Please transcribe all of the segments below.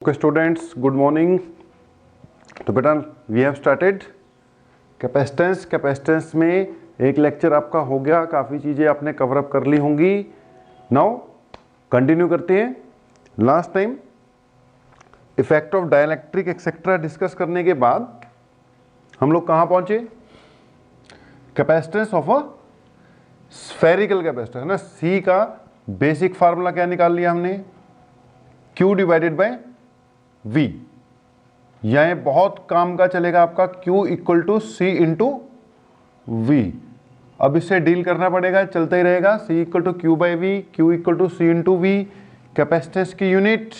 Okay students, good morning. तो बेटा we have started capacitance में एक लेक्चर आपका हो गया, काफ़ी चीज़ें आपने कवर अप कर ली होंगी। नाउ कंटिन्यू करते हैं। Last time effect of dielectric etcetera discuss करने के बाद हम लोग कहाँ पहुँचे? Capacitance of a spherical capacitor है ना। सी का बेसिक फार्मूला क्या निकाल लिया हमने? Q divided by V। यह बहुत काम का चलेगा आपका, Q equal to C into V। अब इससे डील करना पड़ेगा, चलता ही रहेगा। C equal to Q by V, Q equal to C into V। Capacitance की यूनिट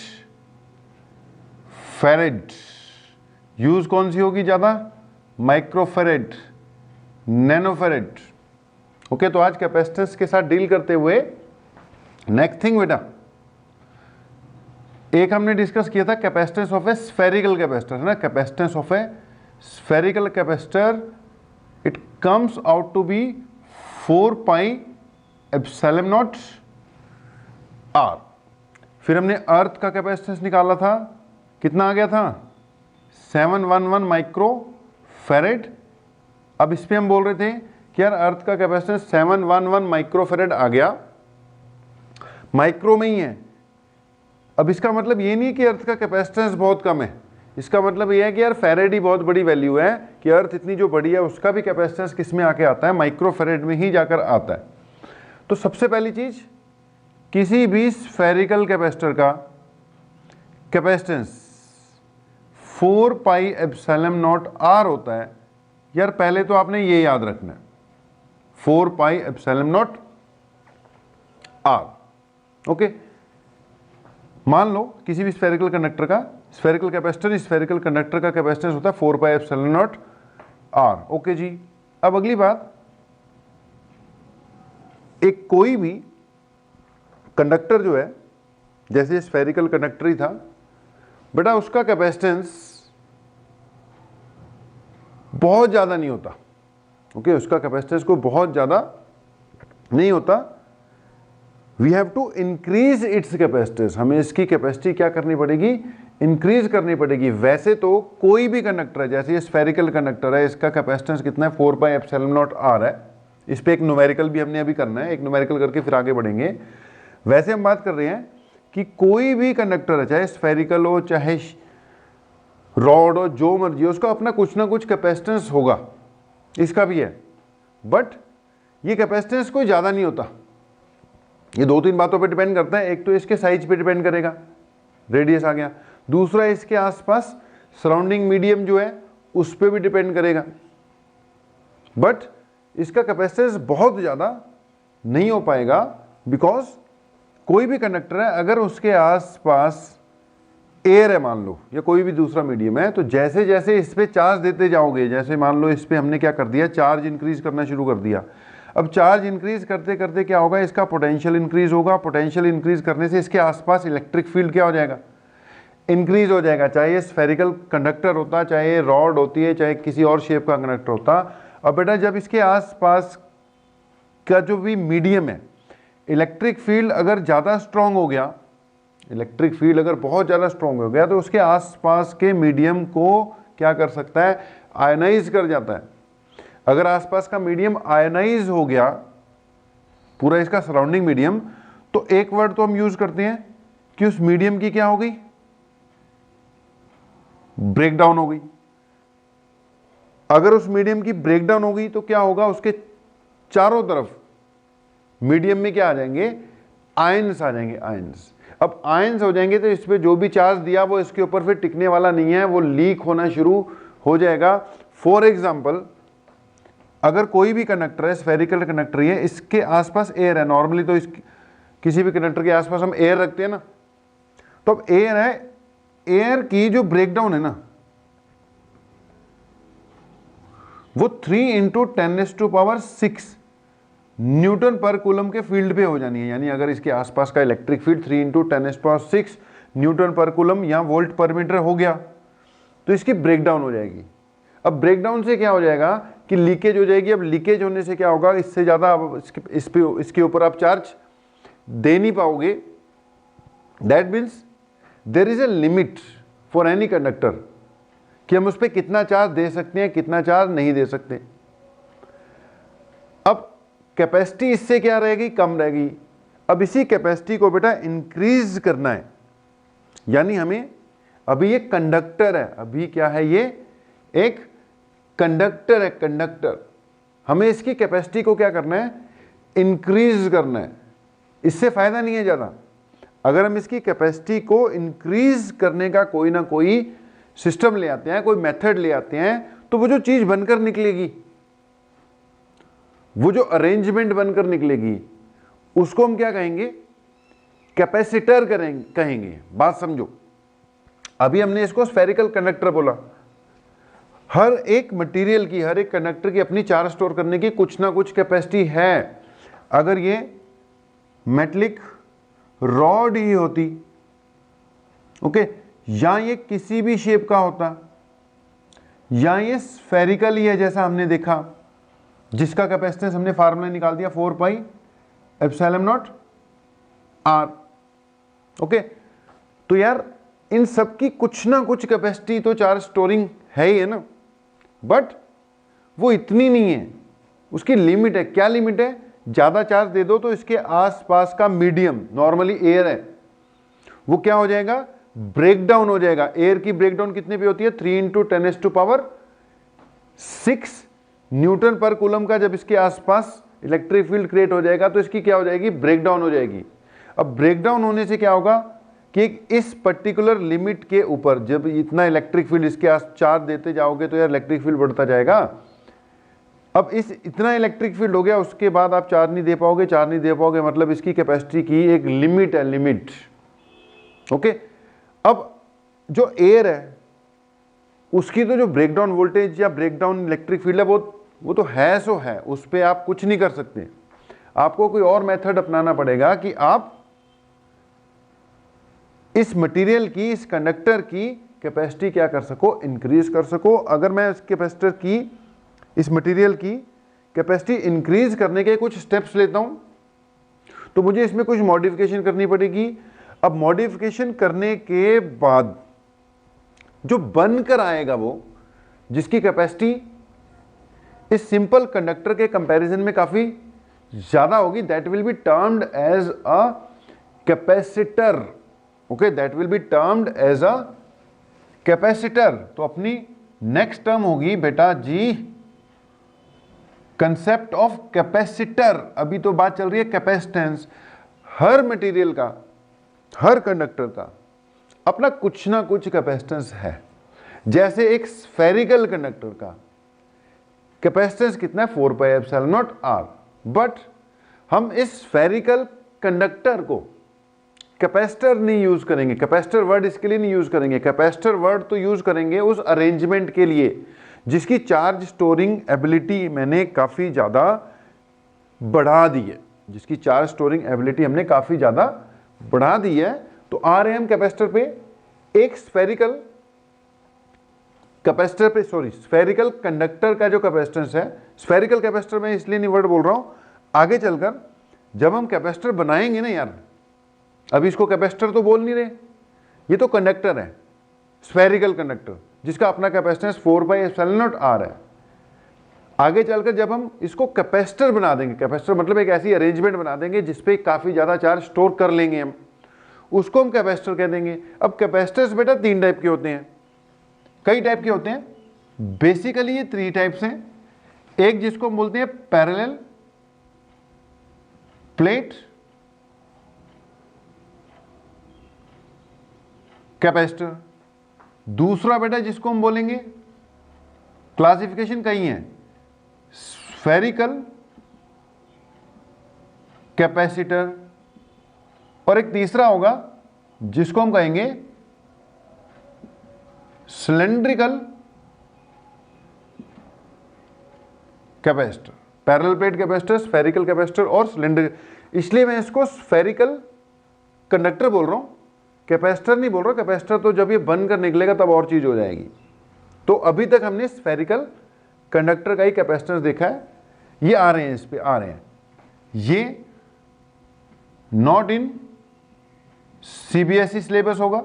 फेरेड। यूज कौन सी होगी ज़्यादा? माइक्रोफेरेड, नैनोफेरेड। ओके, तो आज कैपेसिटेंस के साथ डील करते हुए नेक्स्ट थिंग बेटा, एक हमने डिस्कस किया था capacitance of a spherical capacitor है ना। Capacitance of a spherical capacitor it comes out to be 4 pi epsilon naught R. फिर हमने अर्थ का कैपेसिटेंस निकाला था, कितना आ गया था? 711 माइक्रो फेरेड। अब इस पे हम बोल रहे थे कि यार अर्थ का कैपेसिटेंस 711 माइक्रो फेरेड आ गया, माइक्रो में ही है। अब इसका मतलब ये नहीं कि अर्थ का कैपेसिटेंस बहुत कम है, इसका मतलब ये है कि यार फेरेड ही बहुत बड़ी वैल्यू है, कि अर्थ इतनी जो बड़ी है उसका भी कैपेसिटेंस किस में आके आता है? माइक्रो फेरेड में ही जाकर आता है। तो सबसे पहली चीज, किसी भी स्फेरिकल कैपेसिटर का capacitance 4 pi epsilon naught R होता है। यार पहले तो आपने ये याद रखना है, 4 pi epsilon naught are. Okay, मान लो किसी भी स्फेरिकल कंडक्टर का, स्फेरिकल कैपेसिटर, स्फेरिकल कंडक्टर का कैपेसिटेंस होता है 4 pi epsilon naught are. Okay जी। अब अगली बात, एक कोई भी कंडक्टर जो है, जैसे स्फेरिकल कंडक्टर ही था बेटा, उसका कैपेसिटेंस बहुत ज़्यादा नहीं होता। ओके, उसका कैपेसिटेंस को बहुत ज़्यादा नहीं होता। We have to increase its capacitance. हमें इसकी कैपेसिटी क्या करनी पड़ेगी? इंक्रीज करनी पड़ेगी। वैसे तो कोई भी कंडक्टर है, जैसे ये स्फेरिकल कंडक्टर है, इसका कैपेसिटेंस कितना है? 4 पाई एप्सिलॉन नॉट आर है। इस पे एक न्यूमेरिकल भी हमने अभी करना है, एक न्यूमेरिकल करके फिर आगे बढ़ेंगे। वैसे हम बात कर रहे हैं कि कोई भी कंडक्टर है, चाहे स्फेरिकल हो चाहे रॉड हो, जो मर्जी हो, उसका अपना कुछ ना कुछ कैपेसिटेंस होगा। इसका भी है, बट ये कैपेसिटेंस कोई ज़्यादा नहीं होता। ये 2-3 बातों पे डिपेंड करता है। एक तो इसके साइज पे डिपेंड करेगा, रेडियस आ गया। दूसरा इसके आसपास सराउंडिंग मीडियम जो है उस पे भी डिपेंड करेगा। बट इसका कैपेसिटेंस बहुत ज़्यादा नहीं हो पाएगा, बिकॉज कोई भी कंडक्टर है, अगर उसके आसपास एयर है मान लो, या कोई भी दूसरा मीडियम है, तो जैसे जैसे इस पे चार्ज देते जाओगे, जैसे मान लो इस पे हमने क्या कर दिया, चार्ज इंक्रीज करना शुरू कर दिया। अब चार्ज इंक्रीज करते करते क्या होगा? इसका पोटेंशियल इंक्रीज होगा। पोटेंशियल इंक्रीज करने से इसके आसपास इलेक्ट्रिक फील्ड क्या हो जाएगा? इंक्रीज हो जाएगा। चाहे ये स्फेरिकल कंडक्टर होता, चाहे ये रॉड होती है, चाहे किसी और शेप का कंडक्टर होता। अब बेटा जब इसके आसपास का जो भी मीडियम है, इलेक्ट्रिक फील्ड अगर ज़्यादा स्ट्रांग हो गया, इलेक्ट्रिक फील्ड अगर बहुत ज़्यादा स्ट्रांग हो गया, तो उसके आसपास के मीडियम को क्या कर सकता है? आयनाइज कर जाता है। अगर आसपास का मीडियम आयनाइज हो गया, पूरा इसका सराउंडिंग मीडियम, तो एक वर्ड तो हम यूज करते हैं कि उस मीडियम की क्या हो गई? ब्रेकडाउन हो गई। अगर उस मीडियम की ब्रेकडाउन हो गई तो क्या होगा? उसके चारों तरफ मीडियम में क्या आ जाएंगे? आयंस आ जाएंगे, आयंस। अब आयंस हो जाएंगे तो इस पे जो भी चार्ज दिया वो इसके ऊपर फिर टिकने वाला नहीं है, वो लीक होना शुरू हो जाएगा। फॉर एग्जाम्पल, अगर कोई भी कंडक्टर है, स्फेरिकल कंडक्टर है, इसके आसपास एयर है। नॉर्मली तो किसी भी कंडक्टर के आसपास हम एयर रखते हैं ना, तो अब एयर है, एयर की जो ब्रेकडाउन है ना, वो 3 × 10⁶ न्यूटन पर कूलम के फील्ड पे हो जानी है। यानी अगर इसके आसपास का इलेक्ट्रिक फील्ड 3 × 10⁶ न्यूटन पर कूलम या वोल्ट पर मीटर हो गया, तो इसकी ब्रेकडाउन हो जाएगी। अब ब्रेकडाउन से क्या हो जाएगा कि लीकेज हो जाएगी। अब लीकेज होने से क्या होगा? इससे ज़्यादा इसके ऊपर आप चार्ज दे नहीं पाओगे। That means there is a limit for any conductor कि हम उस पर कितना चार्ज दे सकते हैं, कितना चार्ज नहीं दे सकते। अब कैपेसिटी इससे क्या रहेगी, कम रहेगी। अब इसी कैपेसिटी को बेटा इंक्रीज करना है, यानी हमें अभी ये कंडक्टर है, अभी क्या है, ये एक कंडक्टर है, कंडक्टर। हमें इसकी कैपेसिटी को क्या करना है, इंक्रीज करना है। इससे फायदा नहीं है ज़्यादा। अगर हम इसकी कैपेसिटी को इंक्रीज करने का कोई ना कोई सिस्टम ले आते हैं, कोई मेथड ले आते हैं, तो वो जो चीज़ बनकर निकलेगी, वो जो अरेंजमेंट बनकर निकलेगी, उसको हम क्या कहेंगे, कैपेसिटर कहेंगे। बात समझो, अभी हमने इसको स्फेरिकल कंडक्टर बोला। हर एक मटेरियल की, हर एक कंडक्टर की अपनी चार्ज स्टोर करने की कुछ ना कुछ कैपेसिटी है। अगर ये मेटलिक रॉड ही होती, ओके, या ये किसी भी शेप का होता, या ये स्फेरिकल ही है जैसा हमने देखा, जिसका कैपेसिटेंस हमने फार्मूला निकाल दिया 4 pi epsilon naught are. Okay, तो यार इन सब की कुछ ना कुछ कैपेसिटी तो चार्ज स्टोरिंग है ही है ना, बट वो इतनी नहीं है, उसकी लिमिट है। क्या लिमिट है, ज़्यादा चार्ज दे दो तो इसके आसपास का मीडियम, नॉर्मली एयर है, वो क्या हो जाएगा, ब्रेक डाउन हो जाएगा। एयर की ब्रेक डाउन कितने पे होती है, 3 × 10⁶ न्यूटन पर कूलम का। जब इसके आसपास इलेक्ट्रिक फील्ड क्रिएट हो जाएगा तो इसकी क्या हो जाएगी, ब्रेक डाउन हो जाएगी। अब ब्रेक डाउन होने से क्या होगा कि इस पर्टिकुलर लिमिट के ऊपर जब इतना इलेक्ट्रिक फील्ड इसके आस चार्ज देते जाओगे तो यार इलेक्ट्रिक फील्ड बढ़ता जाएगा। अब इस इतना इलेक्ट्रिक फील्ड हो गया, उसके बाद आप चार्ज नहीं दे पाओगे, चार्ज नहीं दे पाओगे, मतलब इसकी कैपेसिटी की एक लिमिट है, लिमिट। ओके, अब जो एयर है उसकी तो जो ब्रेकडाउन वोल्टेज या ब्रेकडाउन इलेक्ट्रिक फील्ड है वो तो है सो है, उस पर आप कुछ नहीं कर सकते। आपको कोई और मेथड अपनाना पड़ेगा कि आप इस मटेरियल की, इस कंडक्टर की कैपेसिटी क्या कर सको, इंक्रीज कर सको। अगर मैं इस कैपेसिटर की, इस मटेरियल की कैपेसिटी इंक्रीज करने के कुछ स्टेप्स लेता हूं तो मुझे इसमें कुछ मॉडिफिकेशन करनी पड़ेगी। अब मॉडिफिकेशन करने के बाद जो बनकर आएगा, वो जिसकी कैपेसिटी इस सिंपल कंडक्टर के कंपैरिजन में काफी ज्यादा होगी, that will be termed as a capacitor. Okay, that will be termed as a capacitor. तो अपनी नेक्स्ट टर्म होगी बेटा जी कंसेप्ट ऑफ कैपेसिटर। अभी तो बात चल रही है कैपेसिटेंस। हर मटेरियल का, हर कंडक्टर का अपना कुछ ना कुछ कैपेसिटेंस है। जैसे एक स्फेरिकल कंडक्टर का कैपेसिटेंस कितना है, 4 pi epsilon naught R. But हम इस स्फेरिकल कंडक्टर को कैपेसिटर नहीं यूज करेंगे, कैपेसिटर वर्ड इसके लिए नहीं यूज करेंगे। कैपेसिटर वर्ड तो यूज करेंगे उस अरेंजमेंट के लिए जिसकी चार्ज स्टोरिंग एबिलिटी मैंने काफी ज्यादा बढ़ा दी है, जिसकी चार्ज स्टोरिंग एबिलिटी हमने काफी ज्यादा बढ़ा दी है। तो आ रहे हैं हम कैपेसिटर पे, एक स्फेरिकल कैपेसिटर पे, सॉरी स्फेरिकल कंडक्टर का जो कैपेसिटेंस है, स्फेरिकल कैपेसिटर में इसलिए नहीं वर्ड बोल रहा हूं, आगे चलकर जब हम कैपेसिटर बनाएंगे ना यार, अभी इसको कैपेसिटर तो बोल नहीं रहे, ये तो कंडक्टर है, स्फेरिकल कंडक्टर जिसका अपना capacitance 4 pi epsilon naught R है। आगे चलकर जब हम इसको कैपेसिटर बना देंगे, कैपेसिटर मतलब एक ऐसी अरेंजमेंट बना देंगे जिसपे काफी ज्यादा चार्ज स्टोर कर लेंगे हम, उसको हम कैपेसिटर कह देंगे। अब कैपेसिटर्स बेटा 3 टाइप के होते हैं, कई टाइप के होते हैं, बेसिकली ये 3 टाइप्स हैं। एक जिसको हम बोलते हैं पैरेलल प्लेट कैपेसिटर। दूसरा बेटा जिसको हम बोलेंगे, क्लासिफिकेशन कई है, स्फेरिकल कैपेसिटर। और एक तीसरा होगा जिसको हम कहेंगे cylindrical capacitor. Parallel plate capacitor, spherical capacitor और सिलेंड्रिकल। इसलिए मैं इसको स्फेरिकल कंडक्टर बोल रहा हूं, कैपेसिटर नहीं बोल रहा। कैपेसिटर तो जब ये बनकर निकलेगा तब और चीज हो जाएगी। तो अभी तक हमने स्फेरिकल कंडक्टर का ही कैपेसिटेंस देखा है। ये आ रहे हैं, इस पे आ रहे हैं। ये नॉट इन सीबीएसई सिलेबस होगा,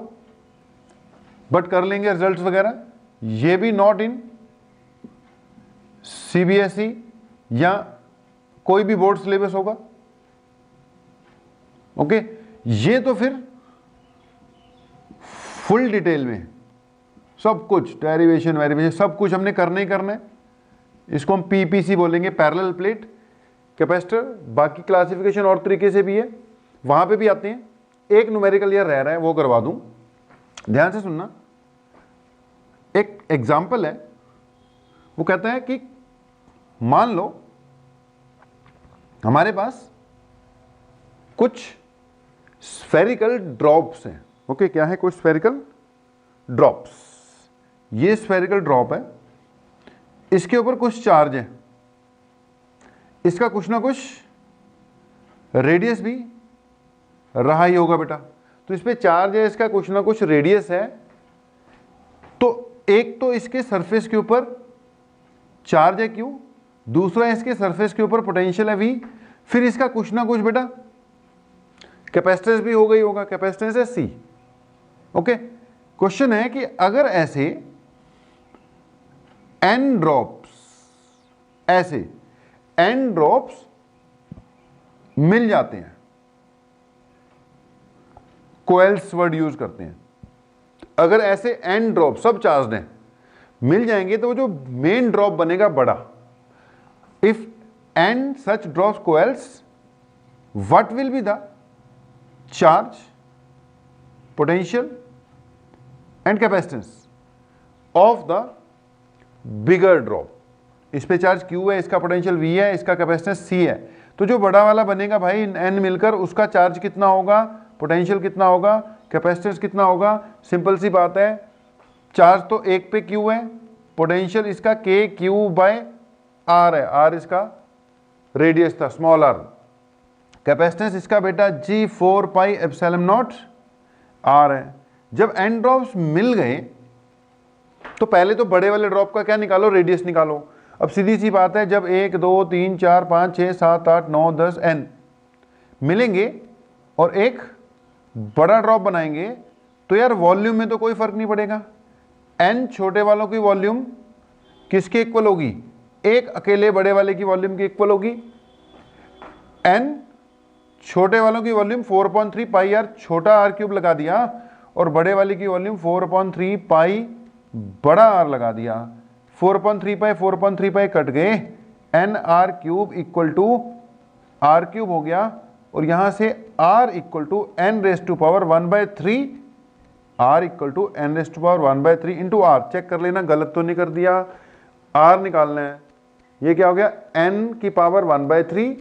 बट कर लेंगे रिजल्ट्स वगैरह। ये भी नॉट इन सीबीएसई या कोई भी बोर्ड सिलेबस होगा। ओके, ये तो फिर फुल डिटेल में सब कुछ डेरिवेशन वेरिएशन सब कुछ हमने करना ही करना है। इसको हम पीपीसी बोलेंगे, पैरेलल प्लेट कैपेसिटर। बाकी क्लासिफिकेशन और तरीके से भी है, वहां पे भी आते हैं। एक न्यूमेरिकल ईयर रह रहा है, वो करवा दूं, ध्यान से सुनना। एक एग्जाम्पल है, वो कहता है कि मान लो हमारे पास कुछ स्फेरिकल ड्रॉप्स हैं। ओके, क्या है? कुछ स्फेरिकल ड्रॉप्स। ये स्फेरिकल ड्रॉप है, इसके ऊपर कुछ चार्ज है, इसका कुछ ना कुछ रेडियस भी रहा ही होगा बेटा। तो इस पे चार्ज है, इसका कुछ ना कुछ रेडियस है। तो एक तो इसके सरफेस के ऊपर चार्ज है Q, दूसरा इसके सरफेस के ऊपर पोटेंशियल है V, फिर इसका कुछ ना कुछ बेटा कैपेसिटेंस भी हो गई होगा, कैपेसिटेंस है C। ओके, क्वेश्चन है कि अगर ऐसे n ड्रॉप्स, ऐसे n ड्रॉप्स मिल जाते हैं, कोएल्स वर्ड यूज करते हैं, अगर ऐसे n ड्रॉप सब चार्ज हैं मिल जाएंगे, तो वो जो मेन ड्रॉप बनेगा बड़ा, if n such drops coalesce, what will be the charge, potential and capacitance of the bigger drop? इस पे चार्ज Q है, इसका पोटेंशियल V है, इसका कैपेसिटेंस C है। तो जो बड़ा वाला बनेगा भाई n मिलकर, उसका चार्ज कितना होगा, पोटेंशियल कितना होगा, कैपेसिटेंस कितना होगा? सिंपल सी बात है, चार्ज तो एक पे Q है, पोटेंशियल इसका KQ/R है, R इसका रेडियस था, स्मॉल r। कैपेसिटेंस इसका बेटा G4πε0 R है। जब n ड्रॉप्स मिल गए तो पहले तो बड़े वाले ड्रॉप का क्या निकालो, रेडियस निकालो। अब सीधी सी बात है, जब 1 2 3 4 5 6 7 8 9 10 n मिलेंगे और एक बड़ा ड्रॉप बनाएंगे, तो यार वॉल्यूम में तो कोई फर्क नहीं पड़ेगा। n छोटे वालों की वॉल्यूम किसके इक्वल होगी? एक अकेले बड़े वाले की वॉल्यूम की इक्वल होगी। n छोटे वालों की वॉल्यूम 4/3 पाई r, छोटा r³ लगा दिया, और बड़े वाले की वॉल्यूम 4/3 पाई बड़ा r लगा दिया। 4/3 पाई कट गए, nr³ इक्वल टू r³ हो गया, और यहां से r equal to n⁻⁴ r equal to n⁻⁴ into r। Check कर लेना गलत तो नहीं कर दिया, r निकालना है। ये क्या हो गया, n⁻⁴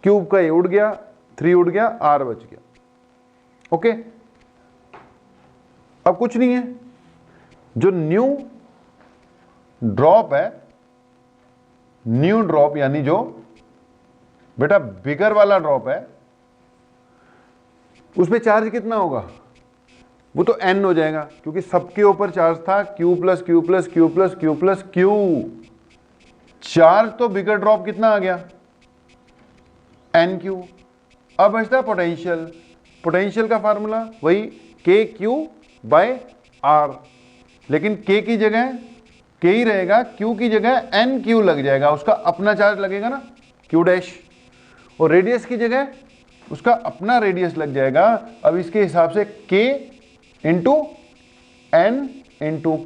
क्यूब का ये उड़ गया, 3 उड़ गया, r बच गया। ओके, अब कुछ नहीं है, जो न्यू ड्रॉप है, न्यू ड्रॉप यानी जो बेटा बिगर वाला ड्रॉप है, उसमें चार्ज कितना होगा? वो तो n हो जाएगा, क्योंकि सबके ऊपर चार्ज था Q plus Q plus Q plus Q plus Q। Charge तो बिगर ड्रॉप कितना आ गया, NQ। अब बचता पोटेंशियल, पोटेंशियल का फार्मूला वही KQ/R, लेकिन K की जगह K ही रहेगा, Q की जगह NQ लग जाएगा, उसका अपना चार्ज लगेगा ना Q', और रेडियस की जगह उसका अपना रेडियस लग जाएगा। अब इसके हिसाब से K into N into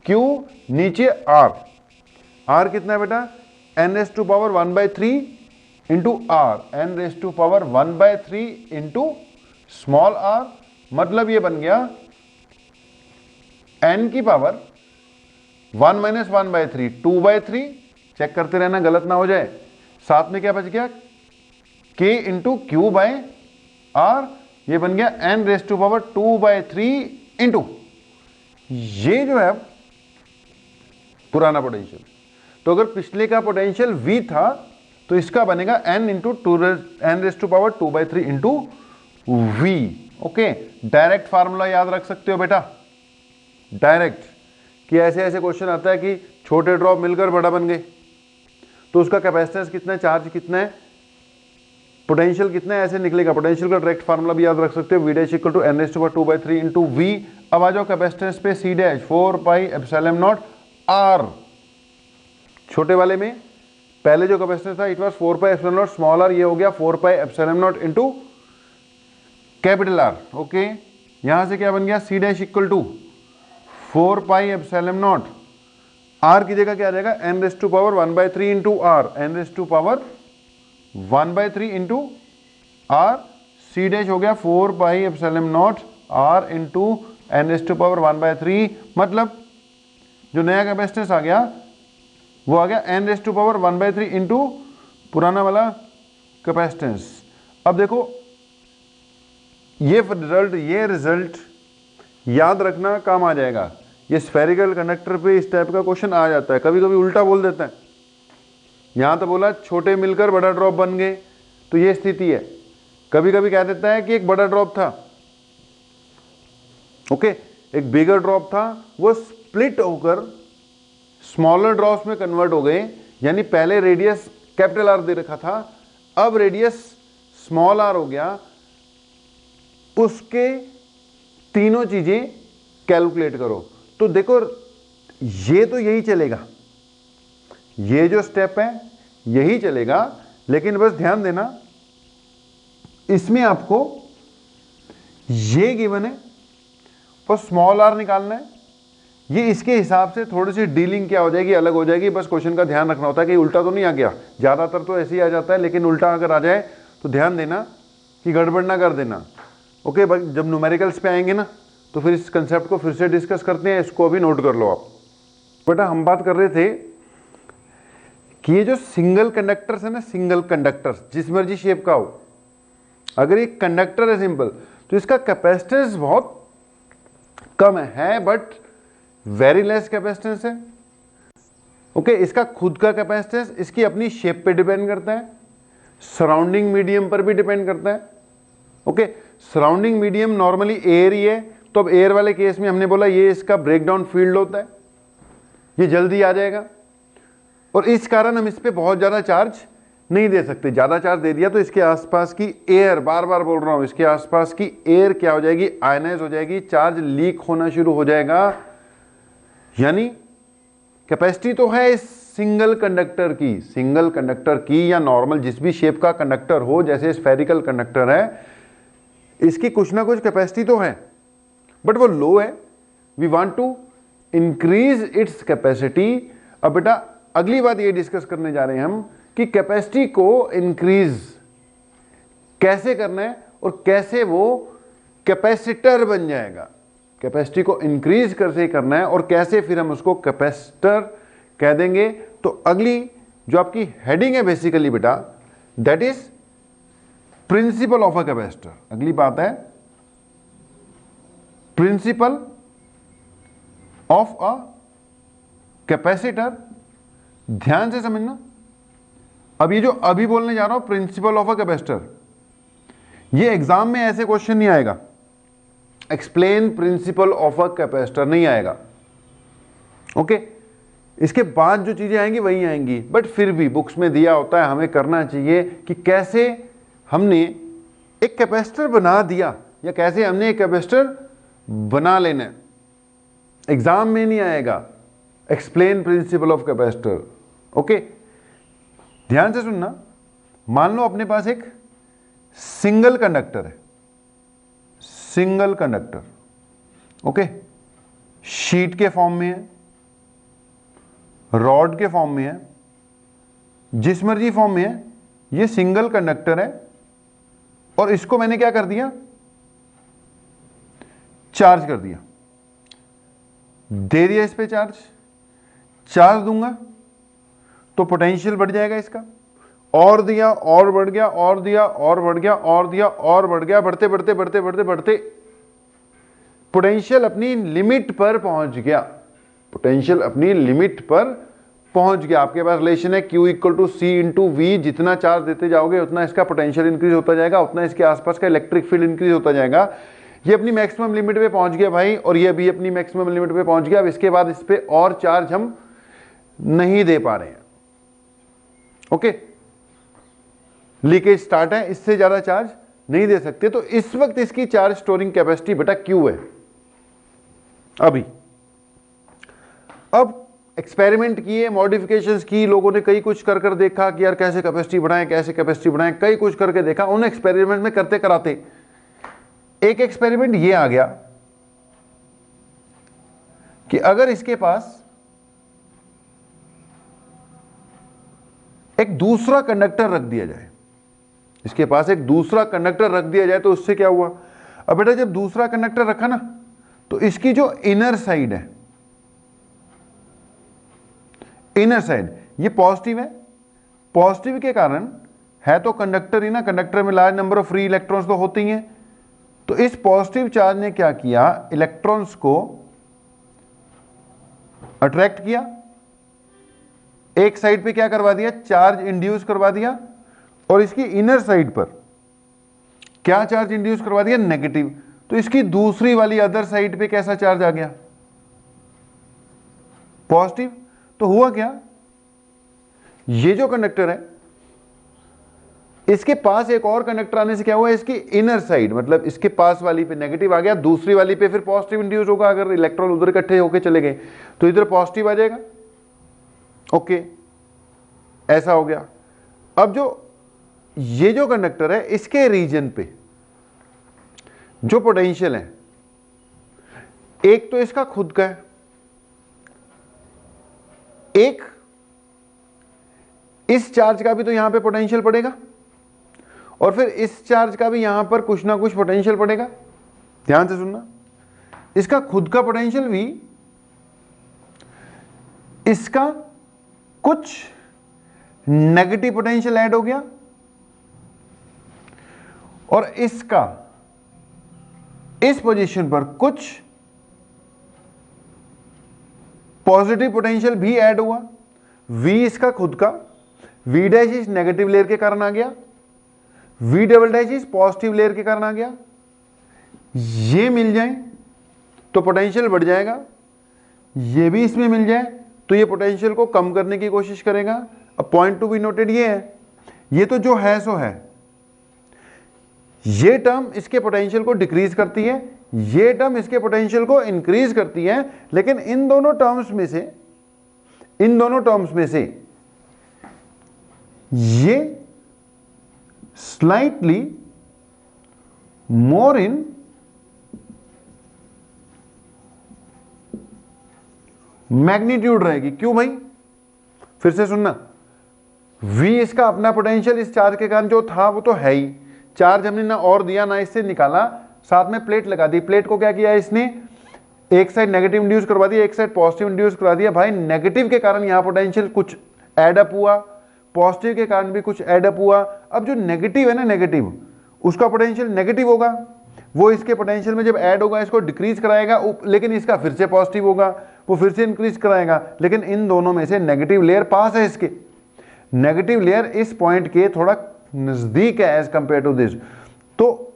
Q, नीचे R। R कितना है बेटा, n⁻⁴ into R, n⁻⁴ into small r। मतलब ये बन गया n की पावर 1 - 1/3 2/3। चेक करते रहना गलत ना हो जाए। साथ में क्या बच गया, k इंटू Q/R, ये बन गया n⁻⁴ इंटू, ये जो है पुराना पोटेंशियल। तो अगर पिछले का पोटेंशियल V था, तो इसका बनेगा n into n⁻⁴ into V। Okay, direct formula याद रख सकते हो बेटा, डायरेक्ट, कि ऐसे ऐसे क्वेश्चन आता है कि छोटे ड्रॉप मिलकर बड़ा बन गए, तो उसका कैपेसिटेंस कितना है, चार्ज कितना है, पोटेंशियल कितना है, ऐसे निकलेगा। पोटेंशियल का डायरेक्ट फार्मूला भी याद रख सकते हो, V' equal to n⁻⁴ into V अब आ जाओ कैपेसिटेंस पे, C dash 4 pi epsilon naught R. छोटे वाले में पहले जो कैपेसिटेंस था it was 4 pi epsilon naught small R, ये हो गया 4 pi epsilon naught into capital R. Okay, यहां से क्या बन गया, C dash equal to 4 pi epsilon naught R की जगह क्या आ जाएगा, N raise to power 1/3 into R, N raise to power 1/3 into R. C dash हो गया 4 pi epsilon naught R into N raise to power 1/3, मतलब जो नया कैपेसिटेंस आ गया वो आ गया N raise to power 1/3 into पुराना वाला कैपेसिटेंस। अब देखो ये रिजल्ट याद रखना, काम आ जाएगा। ये स्फेरिकल कंडक्टर पे इस टाइप का क्वेश्चन आ जाता है, कभी कभी उल्टा बोल देता है। यहां तो बोला छोटे मिलकर बड़ा ड्रॉप बन गए, तो ये स्थिति है। कभी कभी कह देता है कि एक बड़ा ड्रॉप था, ओके, एक बिगर ड्रॉप था, वो स्प्लिट होकर स्मॉलर ड्रॉप्स में कन्वर्ट हो गए। यानी पहले रेडियस कैपिटल आर दे रखा था, अब रेडियस स्मॉल आर हो गया। उसके तीनों चीजें कैलकुलेट करो। तो देखो ये तो यही चलेगा, ये जो स्टेप है यही चलेगा, लेकिन बस ध्यान देना इसमें आपको ये गिवन है और स्मॉल आर निकालना है। ये इसके हिसाब से थोड़ी सी डीलिंग क्या हो जाएगी, अलग हो जाएगी। बस क्वेश्चन का ध्यान रखना होता है कि उल्टा तो नहीं आ गया। ज़्यादातर तो ऐसे ही आ जाता है, लेकिन उल्टा अगर आ जाए तो ध्यान देना कि गड़बड़ ना कर देना। ओके, जब न्यूमेरिकल्स पे आएंगे ना तो फिर इस कंसेप्ट को फिर से डिस्कस करते हैं, इसको अभी नोट कर लो आप। बेटा हम बात कर रहे थे कि ये जो सिंगल कंडक्टर्स है ना, सिंगल कंडक्टर्स जिस मर्जी शेप का हो, अगर ये कंडक्टर है सिंपल, तो इसका कैपेसिटेंस बहुत कम है बट वेरी लेस कैपेसिटेंस है। ओके, इसका खुद का कैपेसिटेंस इसकी अपनी शेप पे डिपेंड करता है, सराउंडिंग मीडियम पर भी डिपेंड करता है। Okay, surrounding medium normally air ही है, तो अब एयर वाले केस में हमने बोला ये इसका ब्रेकडाउन फील्ड होता है, ये जल्दी आ जाएगा, और इस कारण हम इस पर बहुत ज़्यादा चार्ज नहीं दे सकते। ज़्यादा चार्ज दे दिया तो इसके आसपास की एयर, बार बार बोल रहा हूँ, इसके आसपास की एयर क्या हो जाएगी, आयनाइज हो जाएगी, चार्ज लीक होना शुरू हो जाएगा। यानी कैपेसिटी तो है इस सिंगल कंडक्टर की या नॉर्मल जिस भी शेप का कंडक्टर हो, जैसे स्फेरिकल कंडक्टर है, इसकी कुछ ना कुछ कैपेसिटी तो है, बट वो लो है। We want to increase its capacity. अब बेटा अगली बात ये डिस्कस करने जा रहे हैं हम कि कैपेसिटी को इंक्रीज कैसे करना है और कैसे वो कैपेसिटर बन जाएगा। कैपेसिटी को इंक्रीज कैसे करना है और कैसे फिर हम उसको कैपेसिटर कह देंगे। तो अगली जो आपकी हेडिंग है बेसिकली बेटा, that is principle of a capacitor. अगली बात है प्रिंसिपल ऑफ अ कैपेसिटर। ध्यान से समझना, अब ये जो अभी बोलने जा रहा हूं प्रिंसिपल ऑफ अ कैपेसिटर, ये एग्जाम में ऐसे क्वेश्चन नहीं आएगा। Explain principle of a capacitor नहीं आएगा। ओके, इसके बाद जो चीजें आएंगी वही आएंगी, बट फिर भी बुक्स में दिया होता है, हमें करना चाहिए कि कैसे हमने एक कैपेसिटर बना दिया या कैसे हमने एक कैपेसिटर बना लेना है। एग्जाम में नहीं आएगा explain principle of capacitor. Okay, ध्यान से सुनना। मान लो अपने पास एक सिंगल कंडक्टर है, सिंगल कंडक्टर, ओके, शीट के फॉर्म में है, रॉड के फॉर्म में है, जिस मर्जी फॉर्म में है, ये सिंगल कंडक्टर है। और इसको मैंने क्या कर दिया, चार्ज कर दिया, दे दिया इस पे चार्ज दूंगा तो पोटेंशियल बढ़ जाएगा इसका, और दिया और बढ़ गया, और दिया और बढ़ गया, और दिया और बढ़ गया, बढ़ते बढ़ते बढ़ते बढ़ते बढ़ते पोटेंशियल अपनी लिमिट पर पहुंच गया। पोटेंशियल अपनी लिमिट पर पहुंच गया। आपके पास रिलेशन है Q equal to C into V. जितना चार्ज देते जाओगे उतना इसका पोटेंशियल इंक्रीज होता जाएगा, उतना इसके आसपास का इलेक्ट्रिक फील्ड इंक्रीज होता जाएगा। ये अपनी मैक्सिमम लिमिट पे पहुंच गया भाई, और ये भी अपनी मैक्सिमम लिमिट पे पहुंच गया। अब इसके बाद इस पे और चार्ज हम नहीं दे पा रहे हैं। ओके, लीकेज स्टार्ट है, इससे ज्यादा चार्ज नहीं दे सकते। तो इस वक्त इसकी चार्ज स्टोरिंग कैपेसिटी बेटा Q है। अभी अब एक्सपेरिमेंट किए, मॉडिफिकेशंस की, लोगों ने कई कुछ कर देखा कि यार कैसे कैपेसिटी बढ़ाएं, कैसे कैपेसिटी बढ़ाएं, कई कुछ करके देखा। उन एक्सपेरिमेंट में करते कराते एक एक्सपेरिमेंट ये आ गया कि अगर इसके पास एक दूसरा कंडक्टर रख दिया जाए, इसके पास एक दूसरा कंडक्टर रख दिया जाए, तो उससे क्या हुआ। अब बेटा जब दूसरा कंडक्टर रखा ना, तो इसकी जो इनर साइड है, इनर साइड ये पॉजिटिव है। पॉजिटिव के कारण है तो कंडक्टर ही ना, कंडक्टर में large number of free electrons तो होते ही हैं। तो इस पॉजिटिव चार्ज ने क्या किया, इलेक्ट्रॉन्स को अट्रैक्ट किया, एक साइड पे क्या करवा दिया, चार्ज इंड्यूस करवा दिया, और इसकी इनर साइड पर क्या चार्ज इंड्यूस करवा दिया, नेगेटिव। तो इसकी दूसरी वाली अदर साइड पे कैसा चार्ज आ गया, पॉजिटिव। तो हुआ क्या, ये जो कंडक्टर है इसके पास एक और कंडक्टर आने से क्या हुआ, इसकी इनर साइड मतलब इसके पास वाली पे नेगेटिव आ गया, दूसरी वाली पे फिर पॉजिटिव इंड्यूस होगा। अगर इलेक्ट्रॉन उधर इकट्ठे होके चले गए तो इधर पॉजिटिव आ जाएगा। ओके, ऐसा हो गया। अब जो ये जो कंडक्टर है इसके रीजन पे जो पोटेंशियल है, एक तो इसका खुद का है, एक इस चार्ज का भी तो यहां पे पोटेंशियल पड़ेगा, और फिर इस चार्ज का भी यहां पर कुछ ना कुछ पोटेंशियल पड़ेगा। ध्यान से सुनना, इसका खुद का पोटेंशियल भी, इसका कुछ नेगेटिव पोटेंशियल ऐड हो गया, और इसका इस पोजीशन पर कुछ पॉजिटिव पोटेंशियल भी ऐड हुआ। V इसका खुद का, V डैश इस नेगेटिव लेयर के कारण आ गया, V डबल डैश इस पॉजिटिव लेयर के कारण आ गया। ये मिल जाए तो पोटेंशियल बढ़ जाएगा, ये भी इसमें मिल जाए तो ये पोटेंशियल को कम करने की कोशिश करेगा। अब पॉइंट टू बी नोटेड ये है, ये तो जो है सो है, ये टर्म इसके पोटेंशियल को डिक्रीज करती है, ये टर्म इसके पोटेंशियल को इंक्रीज करती है, लेकिन इन दोनों टर्म्स में से ये स्लाइटली मोर इन मैग्नीट्यूड रहेगी। क्यों भाई, फिर से सुनना, V इसका अपना पोटेंशियल इस चार्ज के कारण जो था वो तो है ही, चार्ज हमने ना और दिया ना इससे निकाला, साथ में प्लेट लगा दी। प्लेट को क्या किया इसने, एक साइड नेगेटिव इंड्यूस करवा दिया, एक साइड पॉजिटिव इंड्यूस करवा दिया। भाई नेगेटिव के कारण यहां पोटेंशियल कुछ एड अप हुआ, पॉजिटिव के कारण भी कुछ एड अप हुआ। अब जो नेगेटिव है ना, नेगेटिव उसका पोटेंशियल नेगेटिव होगा, वो इसके पोटेंशियल में जब ऐड होगा इसको डिक्रीज कराएगा, लेकिन इसका फिर से पॉजिटिव होगा, वो फिर से इंक्रीज कराएगा। लेकिन इन दोनों में से नेगेटिव लेयर पास है, इसके नेगेटिव लेयर इस पॉइंट के थोड़ा नजदीक है एज कंपेयर टू दिस। तो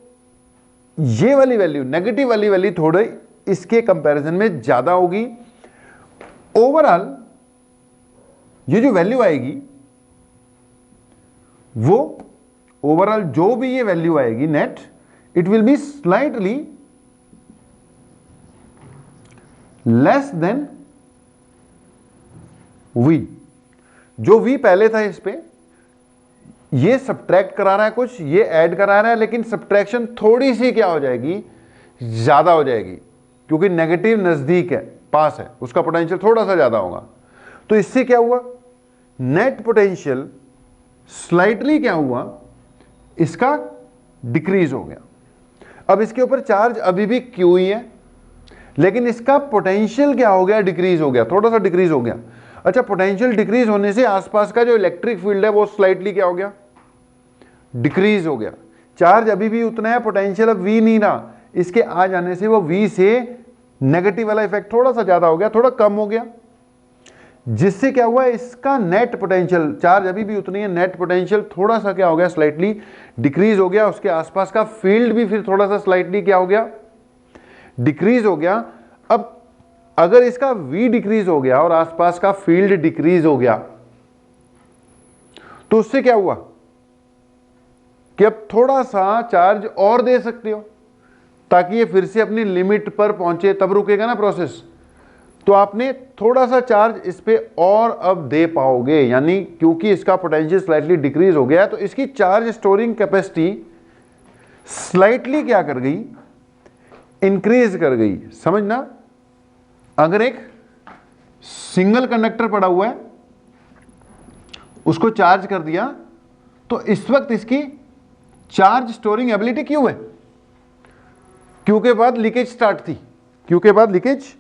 ये वाली वैल्यू, नेगेटिव वाली वैल्यू थोड़ी इसके कंपैरिजन में ज्यादा होगी। ओवरऑल ये जो वैल्यू आएगी, वो ओवरऑल जो भी ये वैल्यू आएगी net, it will be slightly less than V। जो V पहले था इस पे, ये सब्ट्रैक्ट करा रहा है कुछ, ये ऐड करा रहा है, लेकिन सब्ट्रैक्शन थोड़ी सी क्या हो जाएगी, ज्यादा हो जाएगी, क्योंकि नेगेटिव नजदीक है, पास है, उसका पोटेंशियल थोड़ा सा ज्यादा होगा। तो इससे क्या हुआ, नेट पोटेंशियल स्लाइटली क्या हुआ, इसका डिक्रीज हो गया। अब इसके ऊपर चार्ज अभी भी Q ही है, लेकिन इसका पोटेंशियल क्या हो गया, डिक्रीज हो गया, थोड़ा सा डिक्रीज हो गया। अच्छा, पोटेंशियल डिक्रीज होने से आसपास का जो इलेक्ट्रिक फील्ड है वो स्लाइटली क्या हो गया, डिक्रीज हो गया। चार्ज अभी भी उतना है, पोटेंशियल अब V नहीं रहा, इसके आ जाने से वो V से नेगेटिव वाला इफेक्ट थोड़ा सा ज्यादा हो गया, थोड़ा कम हो गया, जिससे क्या हुआ, इसका नेट पोटेंशियल, चार्ज अभी भी उतनी है, नेट पोटेंशियल थोड़ा सा क्या हो गया, स्लाइटली डिक्रीज हो गया। उसके आसपास का फील्ड भी फिर थोड़ा सा स्लाइटली क्या हो गया, डिक्रीज हो गया। अब अगर इसका V डिक्रीज हो गया और आसपास का फील्ड डिक्रीज हो गया, तो उससे क्या हुआ कि अब थोड़ा सा चार्ज और दे सकते हो, ताकि ये फिर से अपनी लिमिट पर पहुंचे, तब रुकेगा ना प्रोसेस। तो आपने थोड़ा सा चार्ज इस पे और अब दे पाओगे, यानी क्योंकि इसका पोटेंशियल स्लाइटली डिक्रीज हो गया तो इसकी चार्ज स्टोरिंग कैपेसिटी स्लाइटली क्या कर गई, इंक्रीज कर गई। समझना, अगर एक सिंगल कंडक्टर पड़ा हुआ है उसको चार्ज कर दिया तो इस वक्त इसकी चार्ज स्टोरिंग एबिलिटी क्यू है, क्यू के बाद लीकेज स्टार्ट थी, क्यू के बाद लीकेज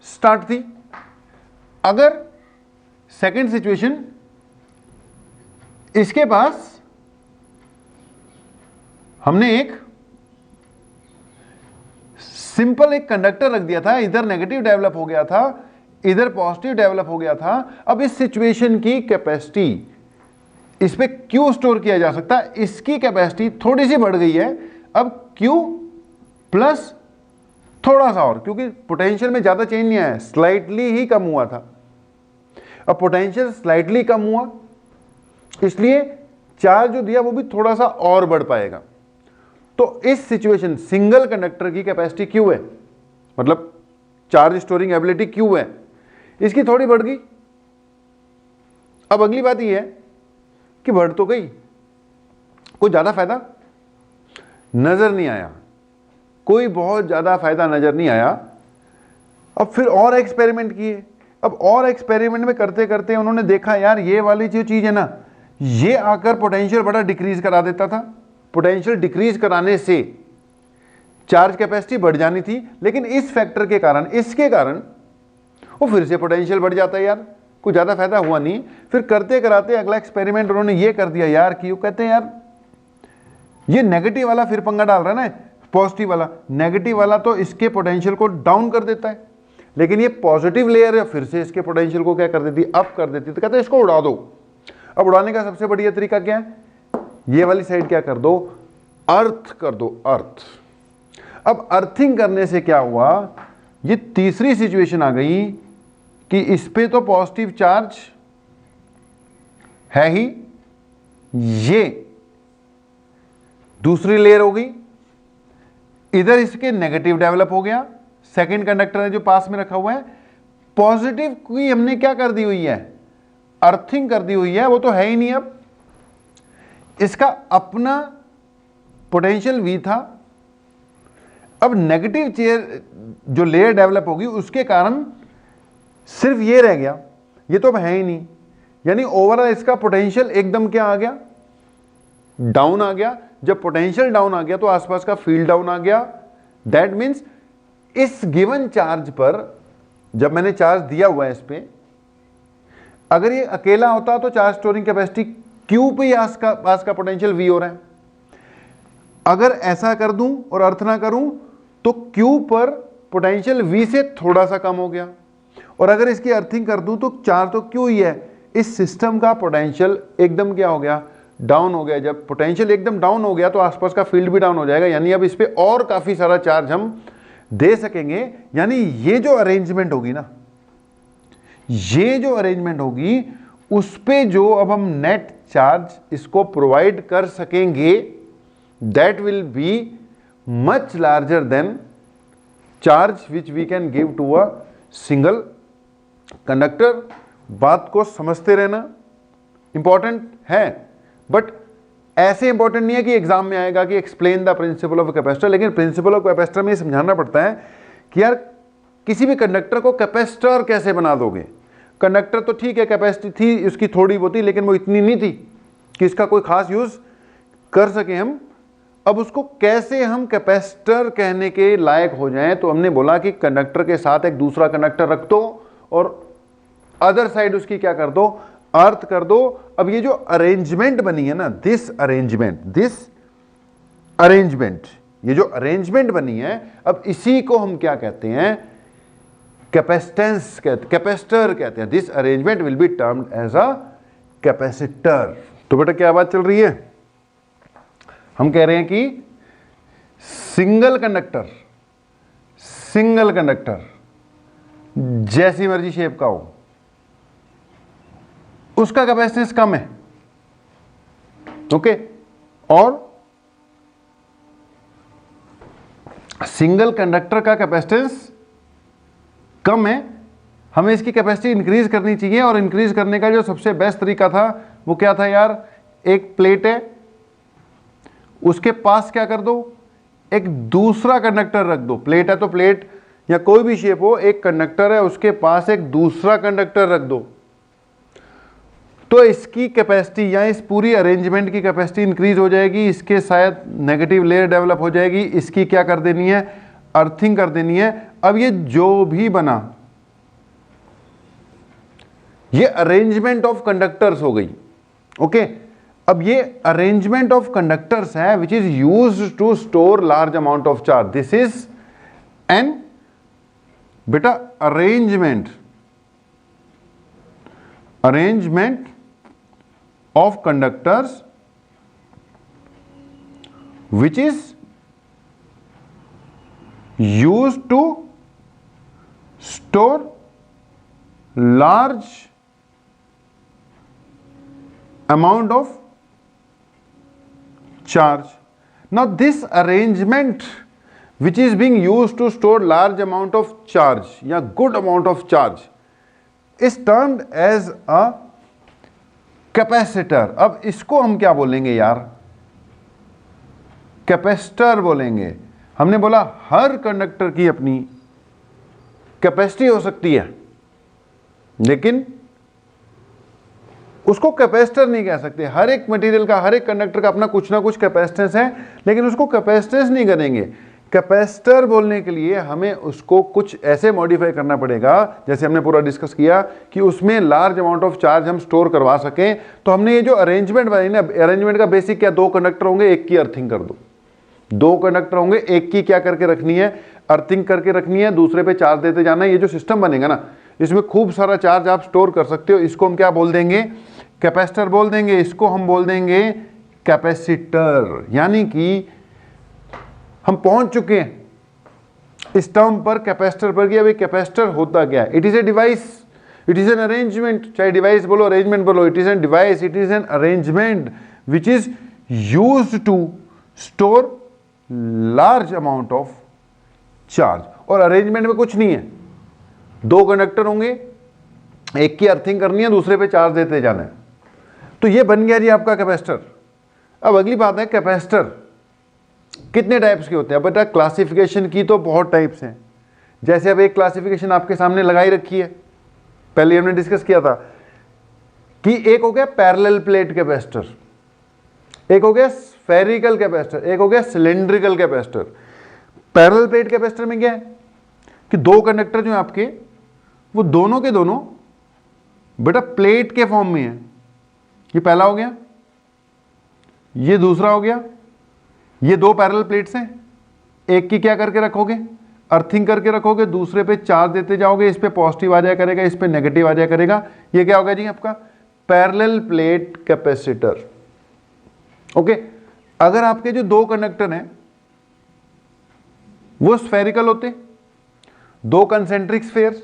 स्टार्ट थी। अगर सेकंड सिचुएशन, इसके पास हमने एक सिंपल एक कंडक्टर रख दिया था, इधर नेगेटिव डेवलप हो गया था, इधर पॉजिटिव डेवलप हो गया था। अब इस सिचुएशन की कैपेसिटी इस पे क्यू स्टोर किया जा सकता है, इसकी कैपेसिटी थोड़ी सी बढ़ गई है, अब क्यू प्लस थोड़ा सा और, क्योंकि पोटेंशियल में ज्यादा चेंज नहीं आया, स्लाइटली ही कम हुआ था। अब पोटेंशियल स्लाइटली कम हुआ इसलिए चार्ज जो दिया वो भी थोड़ा सा और बढ़ पाएगा। तो इस सिचुएशन सिंगल कंडक्टर की कैपेसिटी क्यू है, मतलब चार्ज स्टोरिंग एबिलिटी क्यू है, इसकी थोड़ी बढ़ गई। अब अगली बात यह है कि बढ़ तो गई, कोई ज्यादा फायदा नजर नहीं आया, कोई बहुत ज्यादा फायदा नजर नहीं आया। अब फिर और एक्सपेरिमेंट किए। अब और एक्सपेरिमेंट में करते करते उन्होंने देखा यार ये वाली जो चीज है ना, ये आकर पोटेंशियल बड़ा डिक्रीज करा देता था। पोटेंशियल डिक्रीज कराने से चार्ज कैपेसिटी बढ़ जानी थी, लेकिन इस फैक्टर के कारण, इसके कारण वो फिर से पोटेंशियल बढ़ जाता है यार, कुछ ज्यादा फायदा हुआ नहीं। फिर करते कराते अगला एक्सपेरिमेंट उन्होंने ये कर दिया यार कि वो कहते हैं यार ये नेगेटिव वाला फिर पंगा डाल रहा है ना, पॉजिटिव वाला, नेगेटिव वाला तो इसके पोटेंशियल को डाउन कर देता है, लेकिन ये पॉजिटिव लेयर है फिर से इसके पोटेंशियल को क्या कर देती है, अप कर देती है। तो कहते हैं इसको उड़ा दो। अब उड़ाने का सबसे बढ़िया तरीका क्या है, ये वाली साइड क्या कर दो, अर्थ कर दो, अर्थ। अब अर्थिंग करने से क्या हुआ, ये तीसरी सिचुएशन आ गई कि इस पे तो पॉजिटिव चार्ज है ही, ये दूसरी लेयर हो गई, इधर इसके नेगेटिव डेवलप हो गया, सेकंड कंडक्टर है जो पास में रखा हुआ है, पॉजिटिव की हमने क्या कर दी हुई है, अर्थिंग कर दी हुई है, वो तो है ही नहीं। अब इसका अपना पोटेंशियल V था, अब नेगेटिव चेयर जो लेयर डेवलप होगी उसके कारण सिर्फ ये रह गया, ये तो अब है ही नहीं। यानी ओवरऑल इसका पोटेंशियल एकदम क्या आ गया, डाउन आ गया। जब पोटेंशियल डाउन आ गया तो आसपास का फील्ड डाउन आ गया। दैट मीन्स इस गिवन चार्ज पर, जब मैंने चार्ज दिया हुआ है इस पे, अगर ये अकेला होता तो चार्ज स्टोरिंग कैपेसिटी क्यू पे पास का पोटेंशियल V हो रहा है। अगर ऐसा कर दूं और अर्थ ना करूं तो क्यू पर पोटेंशियल V से थोड़ा सा कम हो गया, और अगर इसकी अर्थिंग कर दूं तो चार्ज तो क्यू ही है। इस सिस्टम का पोटेंशियल एकदम क्या हो गया, डाउन हो गया। जब पोटेंशियल एकदम डाउन हो गया तो आसपास का फील्ड भी डाउन हो जाएगा, यानी अब इस पे और काफी सारा चार्ज हम दे सकेंगे। यानी ये जो अरेंजमेंट होगी ना, ये जो अरेंजमेंट होगी उस पे जो अब हम नेट चार्ज इसको प्रोवाइड कर सकेंगे, that will be much larger than charge which we can give to a single conductor. बात को समझते रहना इंपॉर्टेंट है, बट ऐसे इंपॉर्टेंट नहीं है कि एग्जाम में आएगा कि explain the principle of capacitor. लेकिन प्रिंसिपल ऑफ कैपेसिटर में समझाना पड़ता है कि यार किसी भी कंडक्टर को कैपेसिटर कैसे बना दोगे। कंडक्टर तो ठीक है, कैपेसिटी थी उसकी थोड़ी बहुत थी, लेकिन वो इतनी नहीं थी कि इसका कोई खास यूज कर सके हम। अब उसको कैसे हम कैपेसिटर कहने के लायक हो जाएं, तो हमने बोला कि कंडक्टर के साथ एक दूसरा कंडक्टर रख दो और अदर साइड उसकी क्या कर दो, अर्थ कर दो। अब ये जो अरेंजमेंट बनी है ना, दिस अरेंजमेंट, ये जो अरेंजमेंट बनी है, अब इसी को हम क्या कहते हैं, कैपेसिटेंस कहते, कैपेसिटर कहते हैं। This arrangement will be termed as a capacitor. तो बेटा क्या बात चल रही है, हम कह रहे हैं कि सिंगल कंडक्टर जैसी मर्जी शेप का हो, उसका कैपेसिटेंस कम है, ओके। और सिंगल कंडक्टर का कैपेसिटेंस कम है, हमें इसकी कैपेसिटी इंक्रीज करनी चाहिए। और इंक्रीज करने का जो सबसे बेस्ट तरीका था वो क्या था यार, एक प्लेट है, उसके पास क्या कर दो, एक दूसरा कंडक्टर रख दो। प्लेट है तो प्लेट या कोई भी शेप हो, एक कंडक्टर है, उसके पास एक दूसरा कंडक्टर रख दो, तो इसकी कैपेसिटी या इस पूरी अरेंजमेंट की कैपेसिटी इंक्रीज हो जाएगी। इसके शायद नेगेटिव लेयर डेवलप हो जाएगी, इसकी क्या कर देनी है, अर्थिंग कर देनी है। अब ये जो भी बना, ये अरेंजमेंट ऑफ कंडक्टर्स हो गई। ओके, अब ये अरेंजमेंट ऑफ कंडक्टर्स है which is used to store large amount of charge. This is an बेटा arrangement of conductors which is used to store large amount of charge. Now this arrangement which is being used to store large amount of charge या good amount of charge is termed as a capacitor. अब इसको हम क्या बोलेंगे यार, capacitor बोलेंगे। हमने बोला हर कंडक्टर की अपनी कैपेसिटी हो सकती है, लेकिन उसको कैपेसिटर नहीं कह सकते। हर एक मटेरियल का, हर एक कंडक्टर का अपना कुछ ना कुछ कैपेसिटेंस है, लेकिन उसको कैपेसिटेंस नहीं करेंगे। कैपेसिटर बोलने के लिए हमें उसको कुछ ऐसे मॉडिफाई करना पड़ेगा, जैसे हमने पूरा डिस्कस किया, कि उसमें लार्ज अमाउंट ऑफ चार्ज हम स्टोर करवा सकें। तो हमने ये जो अरेंजमेंट बनाई ना, अरेंजमेंट का बेसिक क्या, दो कंडक्टर होंगे, एक की अर्थिंग कर दो। दो कंडक्टर होंगे, एक की क्या करके रखनी है, अर्थिंग करके रखनी है, दूसरे पे चार्ज देते जाना है। ये जो सिस्टम बनेगा ना, इसमें खूब सारा चार्ज आप स्टोर कर सकते हो। इसको हम क्या बोल देंगे, कैपेसिटर बोल देंगे। इसको हम बोल देंगे कैपेसिटर। यानी कि हम पहुंच चुके हैं इस टर्म पर, कैपेसिटर पर, कि अब एक कैपेसिटर होता क्या है। It is a device, it is an arrangement. चाहे डिवाइस बोलो, अरेंजमेंट बोलो, it is an device, it is an arrangement which is used to store large amount of charge. और अरेंजमेंट में कुछ नहीं है, दो कंडक्टर होंगे, एक की अर्थिंग करनी है, दूसरे पे चार्ज देते जाना है। तो ये बन गया जी आपका कैपेसिटर। अब अगली बात है, कैपेसिटर कितने टाइप्स के होते हैं। बेटा क्लासिफिकेशन की तो बहुत टाइप्स हैं। जैसे अब एक क्लासिफिकेशन आपके सामने लगाई रखी है, पहले हमने डिस्कस किया था कि एक हो गया पैरेलल प्लेट कैपेसिटर, एक हो गया स्फेरिकल कैपेसिटर, एक हो गया cylindrical capacitor. Parallel plate capacitor में क्या है कि दो कंडक्टर जो है आपके, वो दोनों के दोनों बेटा प्लेट के फॉर्म में है। ये पहला हो गया, ये दूसरा हो गया। ये दो पैरेलल प्लेट्स हैं, एक की क्या करके रखोगे, अर्थिंग करके रखोगे, दूसरे पे चार्ज देते जाओगे। इस पे पॉजिटिव आ जाया करेगा, इस पे नेगेटिव आ जाया करेगा। ये क्या होगा जी आपका पैरेलल प्लेट कैपेसिटर। ओके, अगर आपके जो दो कंडक्टर हैं वो स्फेरिकल होते, दो कंसेंट्रिक स्फेयर्स,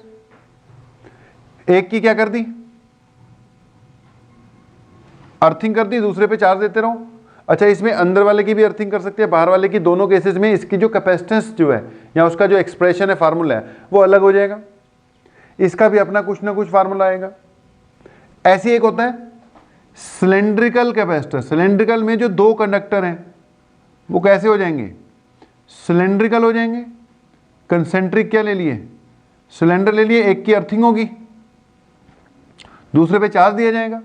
एक की क्या कर दी, अर्थिंग कर दी, दूसरे पे चार्ज देते रहो। अच्छा, इसमें अंदर वाले की भी अर्थिंग कर सकते हैं, बाहर वाले की। दोनों केसेस में इसकी जो कैपेसिटेंस जो है या उसका जो एक्सप्रेशन है, फार्मूला है, वो अलग हो जाएगा। इसका भी अपना कुछ ना कुछ फार्मूला आएगा। ऐसे एक होता है सिलेंड्रिकल कैपेसिटर। सिलेंड्रिकल में जो दो कंडक्टर हैं वो कैसे हो जाएंगे, सिलेंड्रिकल हो जाएंगे। कंसेंट्रिक क्या ले लिए, सिलेंडर ले लिए, एक की अर्थिंग होगी, दूसरे पे चार्ज दिया जाएगा।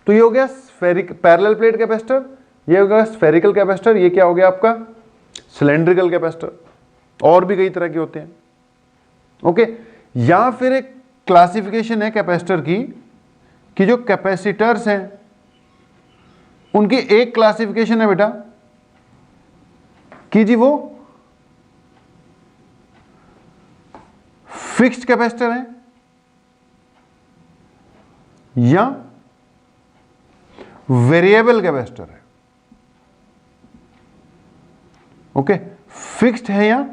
तो ये हो गया पैरेलल प्लेट कैपेसिटर, ये हो गया स्फेरिकल कैपेसिटर, ये क्या हो गया आपका सिलेंड्रिकल कैपेसिटर। और भी कई तरह के होते हैं। ओके, या फिर एक क्लासिफिकेशन है कैपेसिटर की कि जो कैपेसिटर्स हैं उनकी एक क्लासिफिकेशन है बेटा कि जी वो फिक्स्ड कैपेसिटर है या वेरिएबल कैपेसिटर है। ओके, फिक्स्ड है या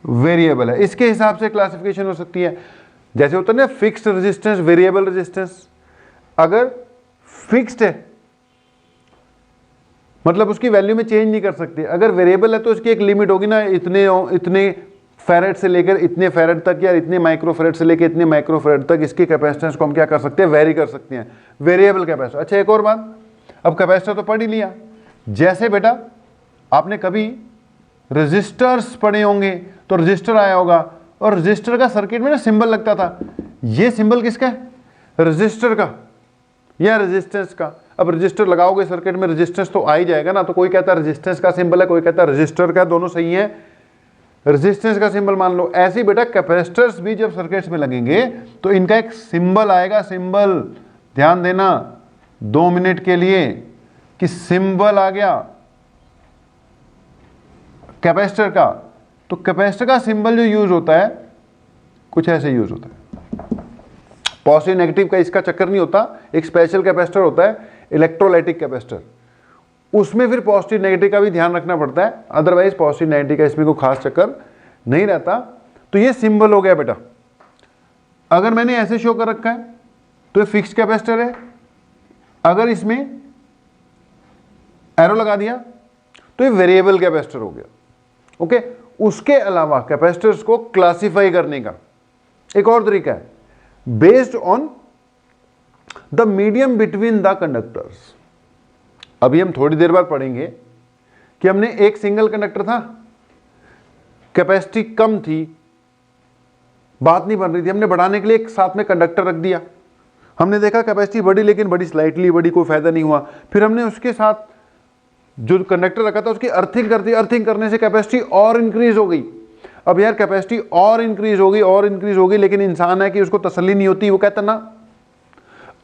वेरिएबल है, इसके हिसाब से क्लासिफिकेशन हो सकती है। जैसे होता है ना फिक्स्ड रेजिस्टेंस, वेरिएबल रेजिस्टेंस। अगर फिक्स्ड है मतलब उसकी वैल्यू में चेंज नहीं कर सकते। अगर वेरिएबल है तो उसकी एक लिमिट होगी ना, इतने इतने फेरेड से लेकर इतने फेरेड तक, या इतने माइक्रोफेरेड से लेकर इतने माइक्रोफेरेड तक इसकी कैपेसिटेंस को हम क्या कर सकते हैं, वेरी कर सकते हैं, वेरिएबल कैपेसिटर। अच्छा एक और बात, अब कैपेसिटर तो पढ़ ही लिया, जैसे बेटा आपने कभी रेजिस्टर्स पढ़े होंगे तो रजिस्टर आया होगा, और रजिस्टर का सर्किट में ना सिंबल लगता था, ये सिंबल किसका है, रजिस्टर का या रेजिस्टेंस का। अब रजिस्टर लगाओगे सर्किट में, रेजिस्टेंस तो आ ही जाएगा ना, तो कोई कहता है रेजिस्टेंस का सिंबल है, कोई कहता है रजिस्टर का, दोनों सही है, रेजिस्टेंस का सिंबल मान लो। ऐसे ही बेटा कैपेसिटर्स भी जब सर्किट्स में लगेंगे तो इनका एक सिंबल आएगा, सिंबल ध्यान देना 2 मिनट के लिए कि सिंबल आ गया कैपेसिटर का। तो कैपेसिटर का सिंबल जो यूज होता है कुछ ऐसे यूज होता है, पॉजिटिव नेगेटिव का इसका चक्कर नहीं होता। एक स्पेशल कैपेसिटर होता है इलेक्ट्रोलाइटिक कैपेसिटर, उसमें फिर पॉजिटिव नेगेटिव का भी ध्यान रखना पड़ता है, अदरवाइज पॉजिटिव नेगेटिव का इसमें कोई खास चक्कर नहीं रहता। तो ये सिंबल हो गया बेटा। अगर मैंने ऐसे शो कर रखा है तो ये फिक्स्ड कैपेसिटर है, अगर इसमें एरो लगा दिया तो ये वेरिएबल कैपेसिटर हो गया। ओके, उसके अलावा कैपेसिटर्स को क्लासिफाई करने का एक और तरीका है, based on the medium between the conductors. अभी हम थोड़ी देर बाद पढ़ेंगे कि हमने एक सिंगल कंडक्टर था, कैपेसिटी कम थी, बात नहीं बन रही थी, हमने बढ़ाने के लिए एक साथ में कंडक्टर रख दिया, हमने देखा कैपेसिटी बढ़ी लेकिन बड़ी स्लाइटली बढ़ी, कोई फायदा नहीं हुआ। फिर हमने उसके साथ जो कंडक्टर रखा था उसकी अर्थिंग कर दी, अर्थिंग करने से कैपेसिटी और इंक्रीज हो गई। अब यार कैपेसिटी और इंक्रीज होगी और इंक्रीज होगी, लेकिन इंसान है कि उसको तसल्ली नहीं होती, वो कहता ना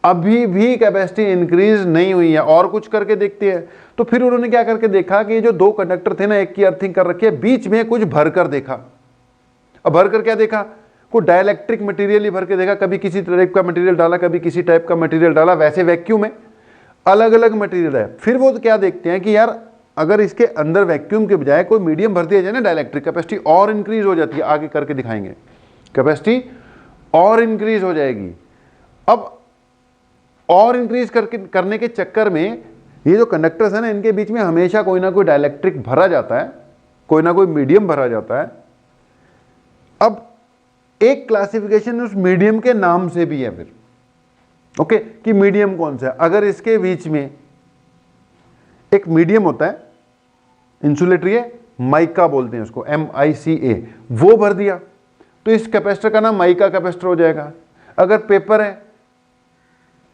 अभी भी कैपेसिटी इंक्रीज नहीं हुई है, और कुछ करके देखते हैं। तो फिर उन्होंने क्या करके देखा कि जो 2 कंडक्टर थे ना, एक की अर्थिंग कर रखी है, बीच में कुछ भरकर देखा। अब भरकर क्या देखा, कोई डाइलेक्ट्रिक मटेरियल ही भर के देखा, कभी किसी टाइप का मटेरियल डाला, कभी किसी टाइप का मटेरियल डाला, वैसे वैक्यूम में अलग अलग मटेरियल है। फिर वो क्या देखते हैं कि यार अगर इसके अंदर वैक्यूम के बजाय कोई मीडियम भर दिया जाए ना डाइलेक्ट्रिक, कैपेसिटी और इंक्रीज हो जाती है। आगे करके दिखाएंगे, कैपेसिटी और इंक्रीज हो जाएगी। अब और इंक्रीज करने के चक्कर में ये जो कंडक्टर्स है ना, इनके बीच में हमेशा कोई ना कोई डाइलेक्ट्रिक भरा जाता है, कोई ना कोई मीडियम भरा जाता है। अब एक क्लासिफिकेशन उस मीडियम के नाम से भी है फिर, ओके, कि मीडियम कौन सा है। अगर इसके बीच में एक मीडियम होता है, इंसुलेटरी है, माइका बोलते हैं उसको, MICA, वो भर दिया तो इस कैपेसिटर का नाम माइका कैपेसिटर हो जाएगा। अगर पेपर है,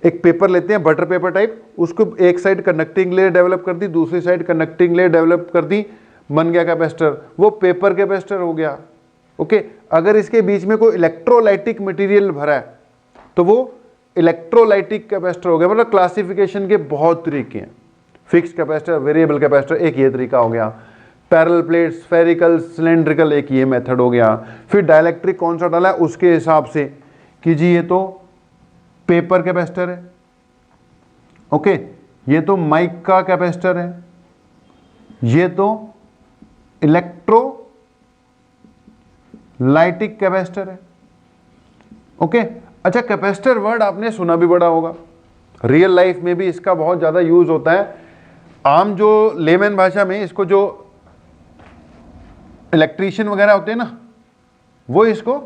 एक पेपर लेते हैं बटर पेपर टाइप, उसको एक साइड कंडक्टिंग लेयर डेवलप कर दी, दूसरी साइड कंडक्टिंग लेयर डेवलप कर दी, बन गया कैपेसिटर, वो पेपर कैपेसिटर हो गया। ओके, अगर इसके बीच में कोई इलेक्ट्रोलाइटिक मटेरियल भरा है तो वो इलेक्ट्रोलाइटिक कैपेसिटर हो गया। मतलब क्लासिफिकेशन के बहुत तरीके हैं, फिक्स्ड कैपेसिटर, वेरिएबल कैपेसिटर, एक ये तरीका हो गया, पैरेलल प्लेट, स्फेरिकल, सिलेंड्रिकल, एक ये मेथड हो गया। फिर डाइलेक्ट्रिक कौन सा डाला है उसके हिसाब से कि जी ये तो पेपर कैपेसिटर है, ओके, ये तो माइका कैपेसिटर है, ये तो इलेक्ट्रोलाइटिक कैपेसिटर है। ओके, अच्छा कैपेसिटर वर्ड आपने सुना भी बड़ा होगा, रियल लाइफ में भी इसका बहुत ज़्यादा यूज होता है। आम जो लेमन भाषा में इसको जो इलेक्ट्रीशियन वगैरह होते हैं ना, वो इसको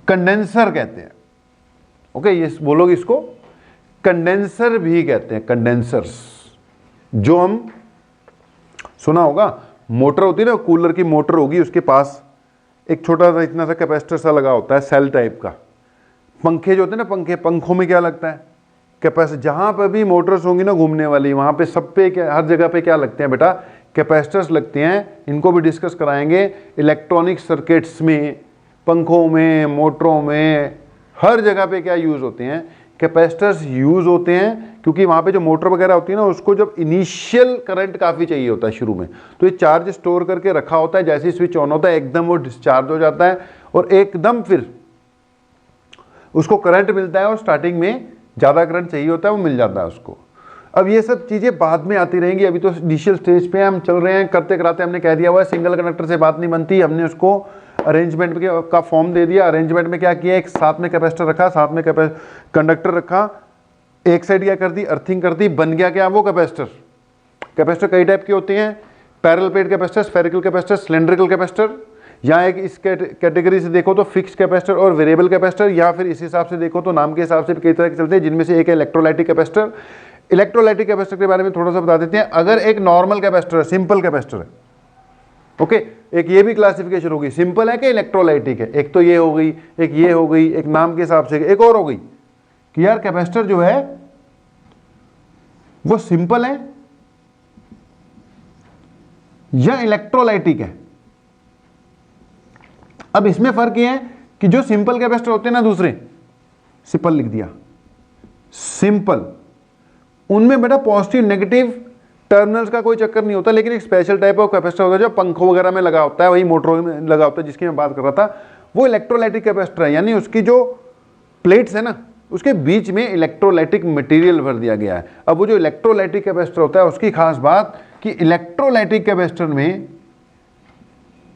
कंडेंसर कहते हैं। ओके, ये वो लोग इसको कंडेंसर भी कहते हैं, कंडेंसर्स। जो हम सुना होगा, मोटर होती है ना, कूलर की मोटर होगी, उसके पास एक छोटा सा इतना सा कैपेसिटर सा लगा होता है, सेल टाइप का। पंखे जो होते हैं ना, पंखों में क्या लगता है, कैपेसिटर। जहां पर भी मोटर्स होंगी ना घूमने वाली, वहां पे सब पे क्या, हर जगह पे क्या लगते हैं बेटा, कैपेसिटर्स लगते हैं। इनको भी डिस्कस कराएंगे इलेक्ट्रॉनिक सर्किट्स में, पंखों में, मोटरों में, हर जगह पे क्या यूज होते हैं, कैपेसिटर्स यूज होते हैं। क्योंकि वहां पे जो मोटर वगैरह होती है ना, उसको जब इनिशियल करंट काफी चाहिए होता है शुरू में, तो ये चार्ज स्टोर करके रखा होता है, जैसे ही स्विच ऑन होता है एकदम वो डिस्चार्ज हो जाता है और एकदम फिर उसको करंट मिलता है, और स्टार्टिंग में ज्यादा करंट चाहिए होता है, वो मिल जाता है उसको। अब ये सब चीजें बाद में आती रहेंगी, अभी तो इनिशियल स्टेज पे हम चल रहे हैं। करते कराते हमने कह दिया हुआ है सिंगल कंडक्टर से बात नहीं बनती, हमने उसको अरेंजमेंट का फॉर्म दे दिया। अरेंजमेंट में क्या किया, एक साथ में कैपेसिटर रखा, साथ में कंडक्टर रखा, एक साइड क्या कर दी, अर्थिंग कर दी, बन गया क्या, वो कैपेसिटर। कैपेसिटर कई टाइप के होते हैं, parallel plate capacitor, spherical capacitor, cylindrical capacitor, या एक इस कैटेगरी से देखो तो फिक्स्ड कैपेसिटर और वेरिएबल कैपेसिटर, या फिर इस हिसाब से देखो तो नाम के हिसाब से कई तरह के चलते हैं, जिनमें से एक है इलेक्ट्रोलाइटिक कैपेसिटर। इलेक्ट्रोलाइटिक कैपेसिटर के बारे में थोड़ा सा बता देते हैं। अगर एक नॉर्मल कैपेसिटर है, सिंपल कैपेसिटर है, ओके, एक ये भी क्लासिफिकेशन होगी, सिंपल है कि इलेक्ट्रोलाइटिक है। एक तो ये हो गई, एक ये हो गई, एक नाम के हिसाब से, एक और हो गई कि यार कैपेसिटर जो है वो सिंपल है या इलेक्ट्रोलाइटिक है। अब इसमें फर्क ये है कि जो सिंपल कैपेसिटर होते हैं ना, दूसरे सिंपल लिख दिया, सिंपल, उनमें बेटा पॉजिटिव नेगेटिव टर्मिनल्स का कोई चक्कर नहीं होता, लेकिन एक स्पेशल टाइप ऑफ कैपेसिटर होता है जो पंखों वगैरह में लगा होता है, वही मोटरों में लगा होता है जिसकी मैं बात कर रहा था, वो इलेक्ट्रोलाइटिक कैपेसिटर है। यानी उसकी जो प्लेट्स है ना, उसके बीच में इलेक्ट्रोलाइटिक मटेरियल भर दिया गया है। अब वो जो इलेक्ट्रोलाइटिक कैपेसिटर होता है, उसकी खास बात कि इलेक्ट्रोलाइटिक कैपेसिटर में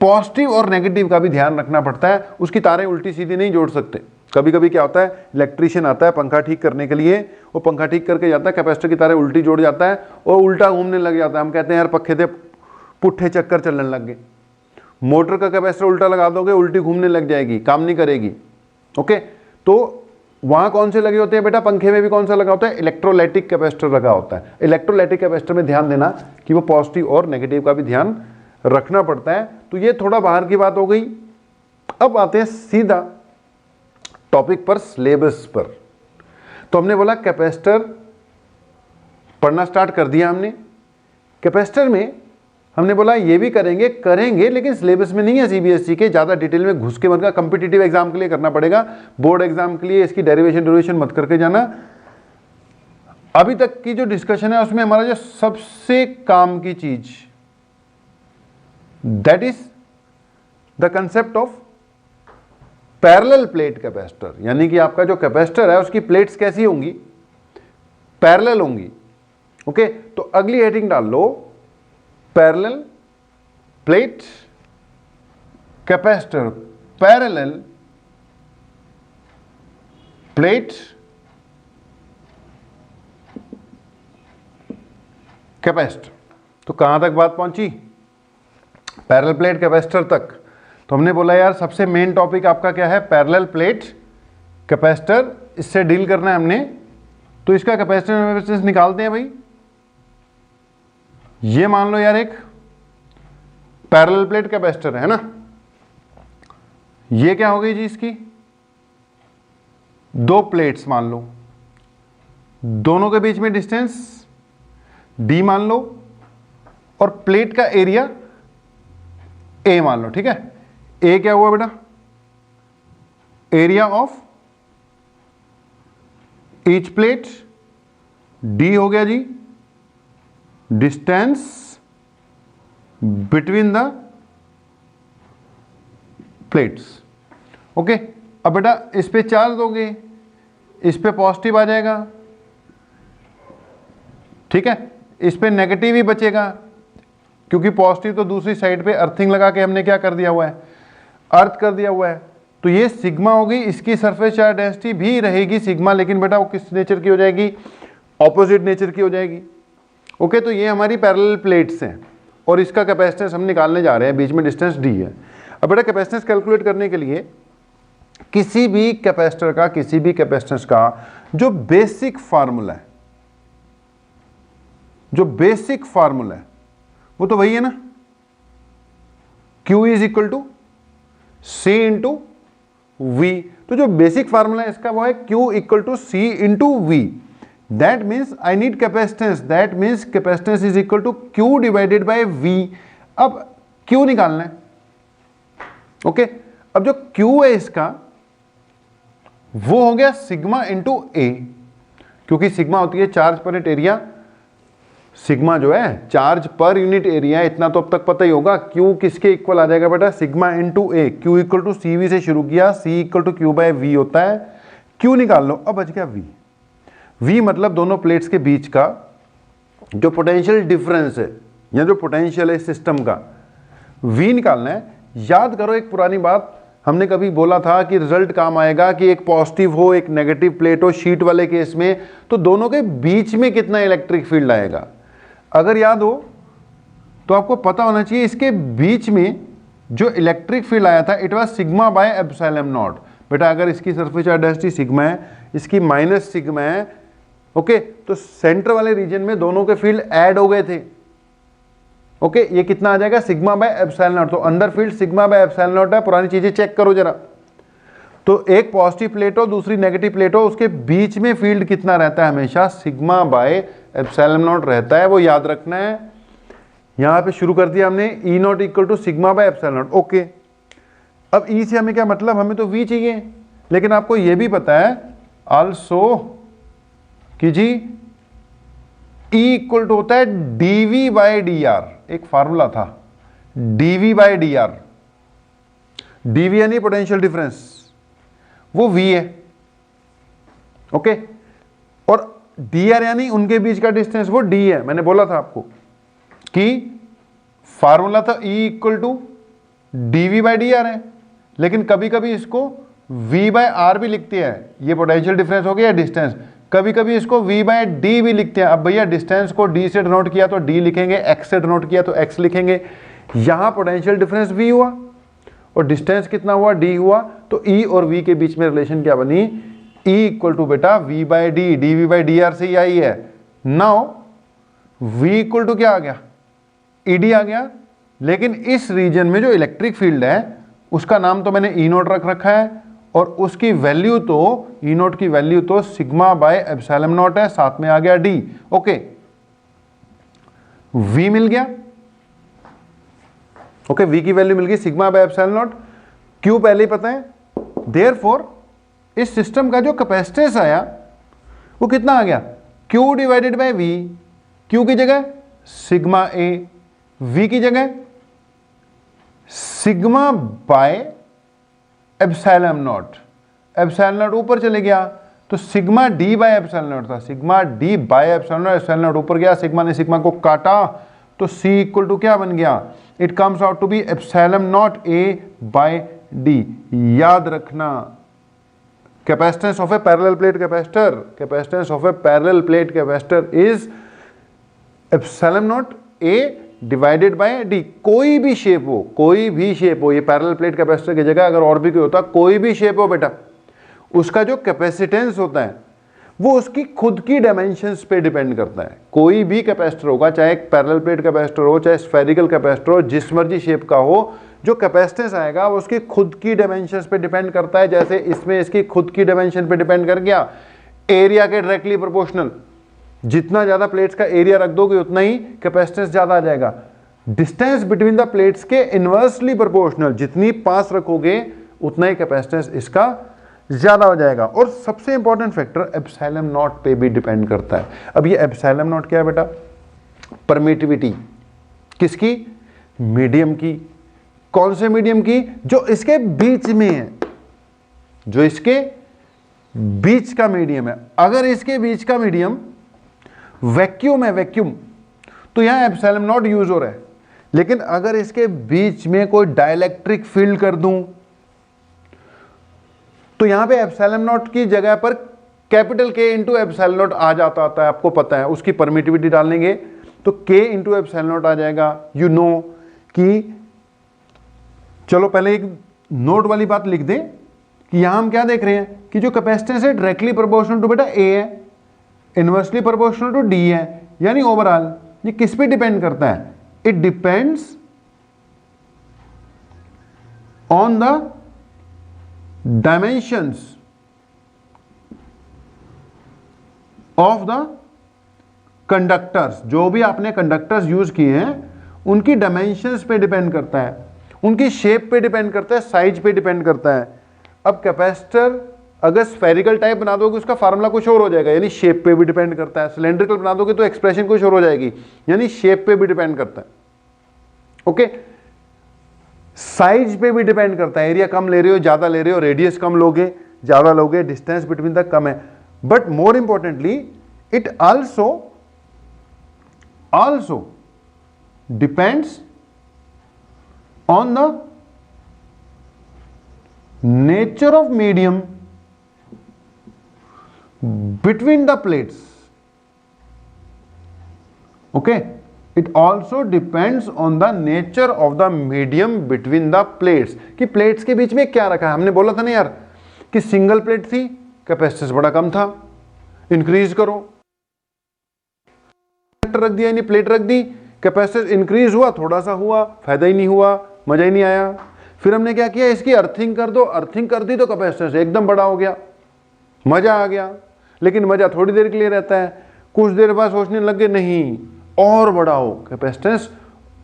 पॉजिटिव और नेगेटिव का भी ध्यान रखना पड़ता है। उसकी तारें उल्टी सीधी नहीं जोड़ सकते। कभी कभी क्या होता है, इलेक्ट्रीशियन आता है पंखा ठीक करने के लिए, वो पंखा ठीक करके जाता है, कैपेसिटर की तारें उल्टी जोड़ जाता है और उल्टा घूमने लग जाता है। हम कहते हैं यार पक्के थे पुट्ठे चक्कर चलने लग गए। मोटर का कैपेसिटर उल्टा लगा दोगे, उल्टी घूमने लग जाएगी, काम नहीं करेगी। ओके, तो वहां कौन से लगे होते हैं बेटा, पंखे में भी कौन सा लगा होता है, इलेक्ट्रोलाइटिक कैपेसिटर लगा होता है। इलेक्ट्रोलाइटिक कैपेसिटर में ध्यान देना कि वो पॉजिटिव और नेगेटिव का भी ध्यान रखना पड़ता है। तो ये थोड़ा बाहर की बात हो गई। अब आते हैं सीधा टॉपिक पर, सिलेबस पर। तो हमने बोला कैपेसिटर पढ़ना स्टार्ट कर दिया हमने। कैपेसिटर में हमने बोला ये भी करेंगे लेकिन सिलेबस में नहीं है सीबीएसई के, ज़्यादा डिटेल में घुस के मत का, कॉम्पिटिटिव एग्जाम के लिए करना पड़ेगा, बोर्ड एग्जाम के लिए इसकी डेरिवेशन मत करके जाना। अभी तक की जो डिस्कशन है उसमें हमारा जो सबसे काम की चीज, that is the concept of parallel plate capacitor. यानी कि आपका जो कैपेसिटर है उसकी प्लेट्स कैसी होंगी, पैरेलल होंगी। ओके, तो अगली हेडिंग डाल लो, parallel plate capacitor, parallel plate capacitor. तो कहां तक बात पहुंची, पैरेलल प्लेट कैपेसिटर तक। तो हमने बोला यार सबसे मेन टॉपिक आपका क्या है, पैरेलल प्लेट कैपेसिटर, इससे डील करना है हमने। तो इसका कैपेसिटेंस निकालते हैं भाई। ये मान लो यार एक पैरेलल प्लेट कैपेसिटर है ना, ये क्या हो गई जी, इसकी दो प्लेट्स मान लो, दोनों के बीच में डिस्टेंस d मान लो और प्लेट का एरिया a मान लो। ठीक है, a क्या हुआ बेटा, area of each plate, d हो गया जी distance between the plates. Okay, अब बेटा इस पे चार्ज दोगे, इस पे पॉजिटिव आ जाएगा, ठीक है, इस पे नेगेटिव ही बचेगा, क्योंकि पॉजिटिव तो दूसरी साइड पे अर्थिंग लगा के हमने क्या कर दिया हुआ है, अर्थ कर दिया हुआ है। तो ये सिग्मा होगी, इसकी सरफेस चार्ज डेंसिटी भी रहेगी सिग्मा, लेकिन बेटा वो किस नेचर की हो जाएगी, ऑपोजिट नेचर की हो जाएगी। ओके, तो ये हमारी पैरेलल प्लेट्स हैं और इसका कैपेसिटेंस हम निकालने जा रहे हैं, बीच में डिस्टेंस d है। अब बेटा कैपेसिटेंस कैलकुलेट करने के लिए किसी भी कैपेसिटेंस का जो बेसिक फार्मूला है, वो तो वही है ना, Q is equal to C into V। तो जो बेसिक फार्मूला है इसका वो है Q equal to C into V। That means I need capacitance, that means capacitance is equal to Q divided by V। अब Q निकालना है। Okay, अब जो Q है इसका वो हो गया सिग्मा इंटू A, क्योंकि सिग्मा होती है charge per unit area, sigma जो है चार्ज पर यूनिट एरिया, इतना तो अब तक पता ही होगा। Q किसके इक्वल आ जाएगा बेटा, sigma into A। Q equal to CV से शुरू किया, C equal to Q by V होता है। Q निकाल लो, अब बच गया V। V मतलब दोनों प्लेट्स के बीच का जो पोटेंशियल डिफरेंस है या जो पोटेंशियल है सिस्टम का, V निकालना है। याद करो एक पुरानी बात, हमने कभी बोला था कि रिजल्ट काम आएगा कि एक पॉजिटिव हो एक नेगेटिव प्लेट हो शीट वाले केस में, तो दोनों के बीच में कितना इलेक्ट्रिक फील्ड आएगा। अगर याद हो तो आपको पता होना चाहिए इसके बीच में जो इलेक्ट्रिक फील्ड आया था it was sigma by epsilon not. बेटा अगर इसकी सरफेस चार्ज डेंसिटी सिग्मा है, इसकी माइनस सिग्मा है, ओके, तो सेंटर वाले रीजन में दोनों के फील्ड ऐड हो गए थे। ओके, ये कितना आ जाएगा, सिग्मा बाय एप्सिलॉन नॉट। तो अंदर field sigma by epsilon not है, पुरानी चीजें चेक करो जरा। तो एक पॉजिटिव प्लेट हो दूसरी नेगेटिव प्लेट हो, उसके बीच में फील्ड कितना रहता है, हमेशा सिग्मा बाय एप्सिलॉन नॉट रहता है, वो याद रखना है। यहां पे शुरू कर दिया हमने E naught equal to sigma by epsilon naught. Okay, अब ई से हमें क्या मतलब, हमें तो वी चाहिए, लेकिन आपको यह भी पता है आल्सो कि जी ई इक्वल टू होता है डीवी बाय डी आर। एक फार्मूला था DV by D R, DV यानी पोटेंशियल डिफरेंस, वो वी है। ओके, और डी आर यानी उनके बीच का डिस्टेंस, वो डी है। मैंने बोला था आपको कि फार्मूला था E equal to DV by D R है, लेकिन कभी कभी इसको v बाय आर भी लिखते हैं। ये पोटेंशियल डिफरेंस हो गया डिस्टेंस। कभी कभी इसको v बाय डी भी लिखते हैं। अब भैया डिस्टेंस को d से डिनोट किया तो d लिखेंगे, x से डिनोट किया तो x लिखेंगे। यहां पोटेंशियल डिफरेंस v हुआ और डिस्टेंस कितना हुआ, d हुआ। तो e और v के बीच में रिलेशन क्या बनी, e इक्वल टू बेटा v by D, dv by D R से ही आई है। नाउ v इक्वल टू क्या आ गया, ed आ गया। लेकिन इस रीजन में जो इलेक्ट्रिक फील्ड है उसका नाम तो मैंने ई नोट रख रखा है, और उसकी वैल्यू तो ई नोट की वैल्यू तो सिग्मा बाय एप्सिलॉन नॉट है, साथ में आ गया डी। ओके, वी मिल गया। ओके, वी की वैल्यू मिल गई sigma by epsilon not. Q पहले ही पता है, देयरफॉर इस सिस्टम का जो कैपेसिटेंस आया वो कितना आ गया, Q divided by V. Q की जगह सिग्मा ए, वी की जगह sigma by epsilon naught. Epsilon naught ऊपर चले गया तो sigma d by epsilon naught था, sigma d by epsilon naught. Epsilon naught ऊपर गया, सिग्मा ने सिग्मा को काटा तो सी इक्वल टू क्या बन गया, it comes out to be epsilon naught A by D. याद रखना, capacitance of a parallel plate capacitor, capacitance of a parallel plate capacitor is epsilon naught A divided by D. कोई भी shape हो, कोई भी शेप हो, ये parallel plate capacitor की जगह अगर और भी कोई होता, कोई भी शेप हो बेटा, उसका जो कैपेसिटेंस होता है वो उसकी खुद की डायमेंशंस पे डिपेंड करता है। कोई भी कैपेसिटर होगा, चाहे एक पैरेलल प्लेट कैपेसिटर हो चाहे स्फेरिकल कैपेसिटर हो, जिस मर्जी शेप का हो, जो कैपेसिटेंस आएगा वो उसकी खुद की डायमेंशंस पे डिपेंड करता है। जैसे इसमें इसकी खुद की डायमेंशन पे डिपेंड कर गया, एरिया के डायरेक्टली प्रोपोर्शनल। जितना ज्यादा प्लेट्स का एरिया रख दोगे उतना ही कैपेसिटेंस ज्यादा आ जाएगा। डिस्टेंस बिटवीन द प्लेट्स के इनवर्सली प्रोपोर्शनल, जितनी पास रखोगे उतना ही कैपेसिटेंस इसका ज्यादा हो जाएगा। और सबसे इंपॉर्टेंट फैक्टर एप्सिलॉन नॉट पे भी डिपेंड करता है। अब ये एप्सिलॉन नॉट क्या है बेटा, परमिटिविटी किसकी, मीडियम की। कौन से मीडियम की, जो इसके बीच में है, जो इसके बीच का मीडियम है। अगर इसके बीच का मीडियम वैक्यूम है, वैक्यूम, तो यहां एप्सिलॉन नॉट यूज हो रहा है। लेकिन अगर इसके बीच में कोई डाइलेक्ट्रिक फील्ड कर दूं तो यहां पे एप्सिलॉन नॉट की जगह पर कैपिटल के इंटू एप्सिलॉन नॉट आ जाता आता है, आपको पता है। उसकी परमिटिविटी डालेंगे तो के इंटू एप्सिलॉन नॉट आ जाएगा। यू नो कि चलो पहले एक नोट वाली बात लिख दें कि यहां हम क्या देख रहे हैं कि जो कैपेसिटेंस है डायरेक्टली प्रोपोर्शनल टू बेटा ए है, इनवर्सली प्रोपोर्शनल टू डी है, यानी ओवरऑल ये किस पे डिपेंड करता है, it depends on the dimensions of the conductors. जो भी आपने कंडक्टर्स यूज किए हैं उनकी डायमेंशंस पे डिपेंड करता है, उनकी शेप पे डिपेंड करता है, साइज पे डिपेंड करता है। अब कैपेसिटर अगर स्फेरिकल टाइप बना दोगे उसका फार्मूला कुछ और हो जाएगा, यानी शेप पे भी डिपेंड करता है। सिलेंड्रिकल बना दोगे तो एक्सप्रेशन कुछ और हो जाएगी, यानी शेप पे भी डिपेंड करता है। ओके, साइज पे भी डिपेंड करता है, एरिया कम ले रहे हो ज्यादा ले रहे हो, रेडियस कम लोगे ज्यादा लोगे, डिस्टेंस बिटवीन द कम है। But more importantly it also depends on the nature of medium between the plates, okay, it also depends on the nature of the medium between the plates, कि plates के बीच में क्या रखा है। हमने बोला था ना यार कि सिंगल प्लेट थी, कैपेसिटेंस बड़ा कम था, इंक्रीज करो, रख दिया, यानी प्लेट रख दी, कैपेसिटेंस इंक्रीज हुआ, थोड़ा सा हुआ, फायदा ही नहीं हुआ, मजा ही नहीं आया। फिर हमने क्या किया, इसकी अर्थिंग कर दो, अर्थिंग कर दी तो कैपेसिटेंस एकदम बड़ा हो गया, मजा आ गया। लेकिन मजा थोड़ी देर के लिए रहता है, कुछ देर बाद सोचने लगे नहीं और बढ़ाओ कैपेसिटेंस,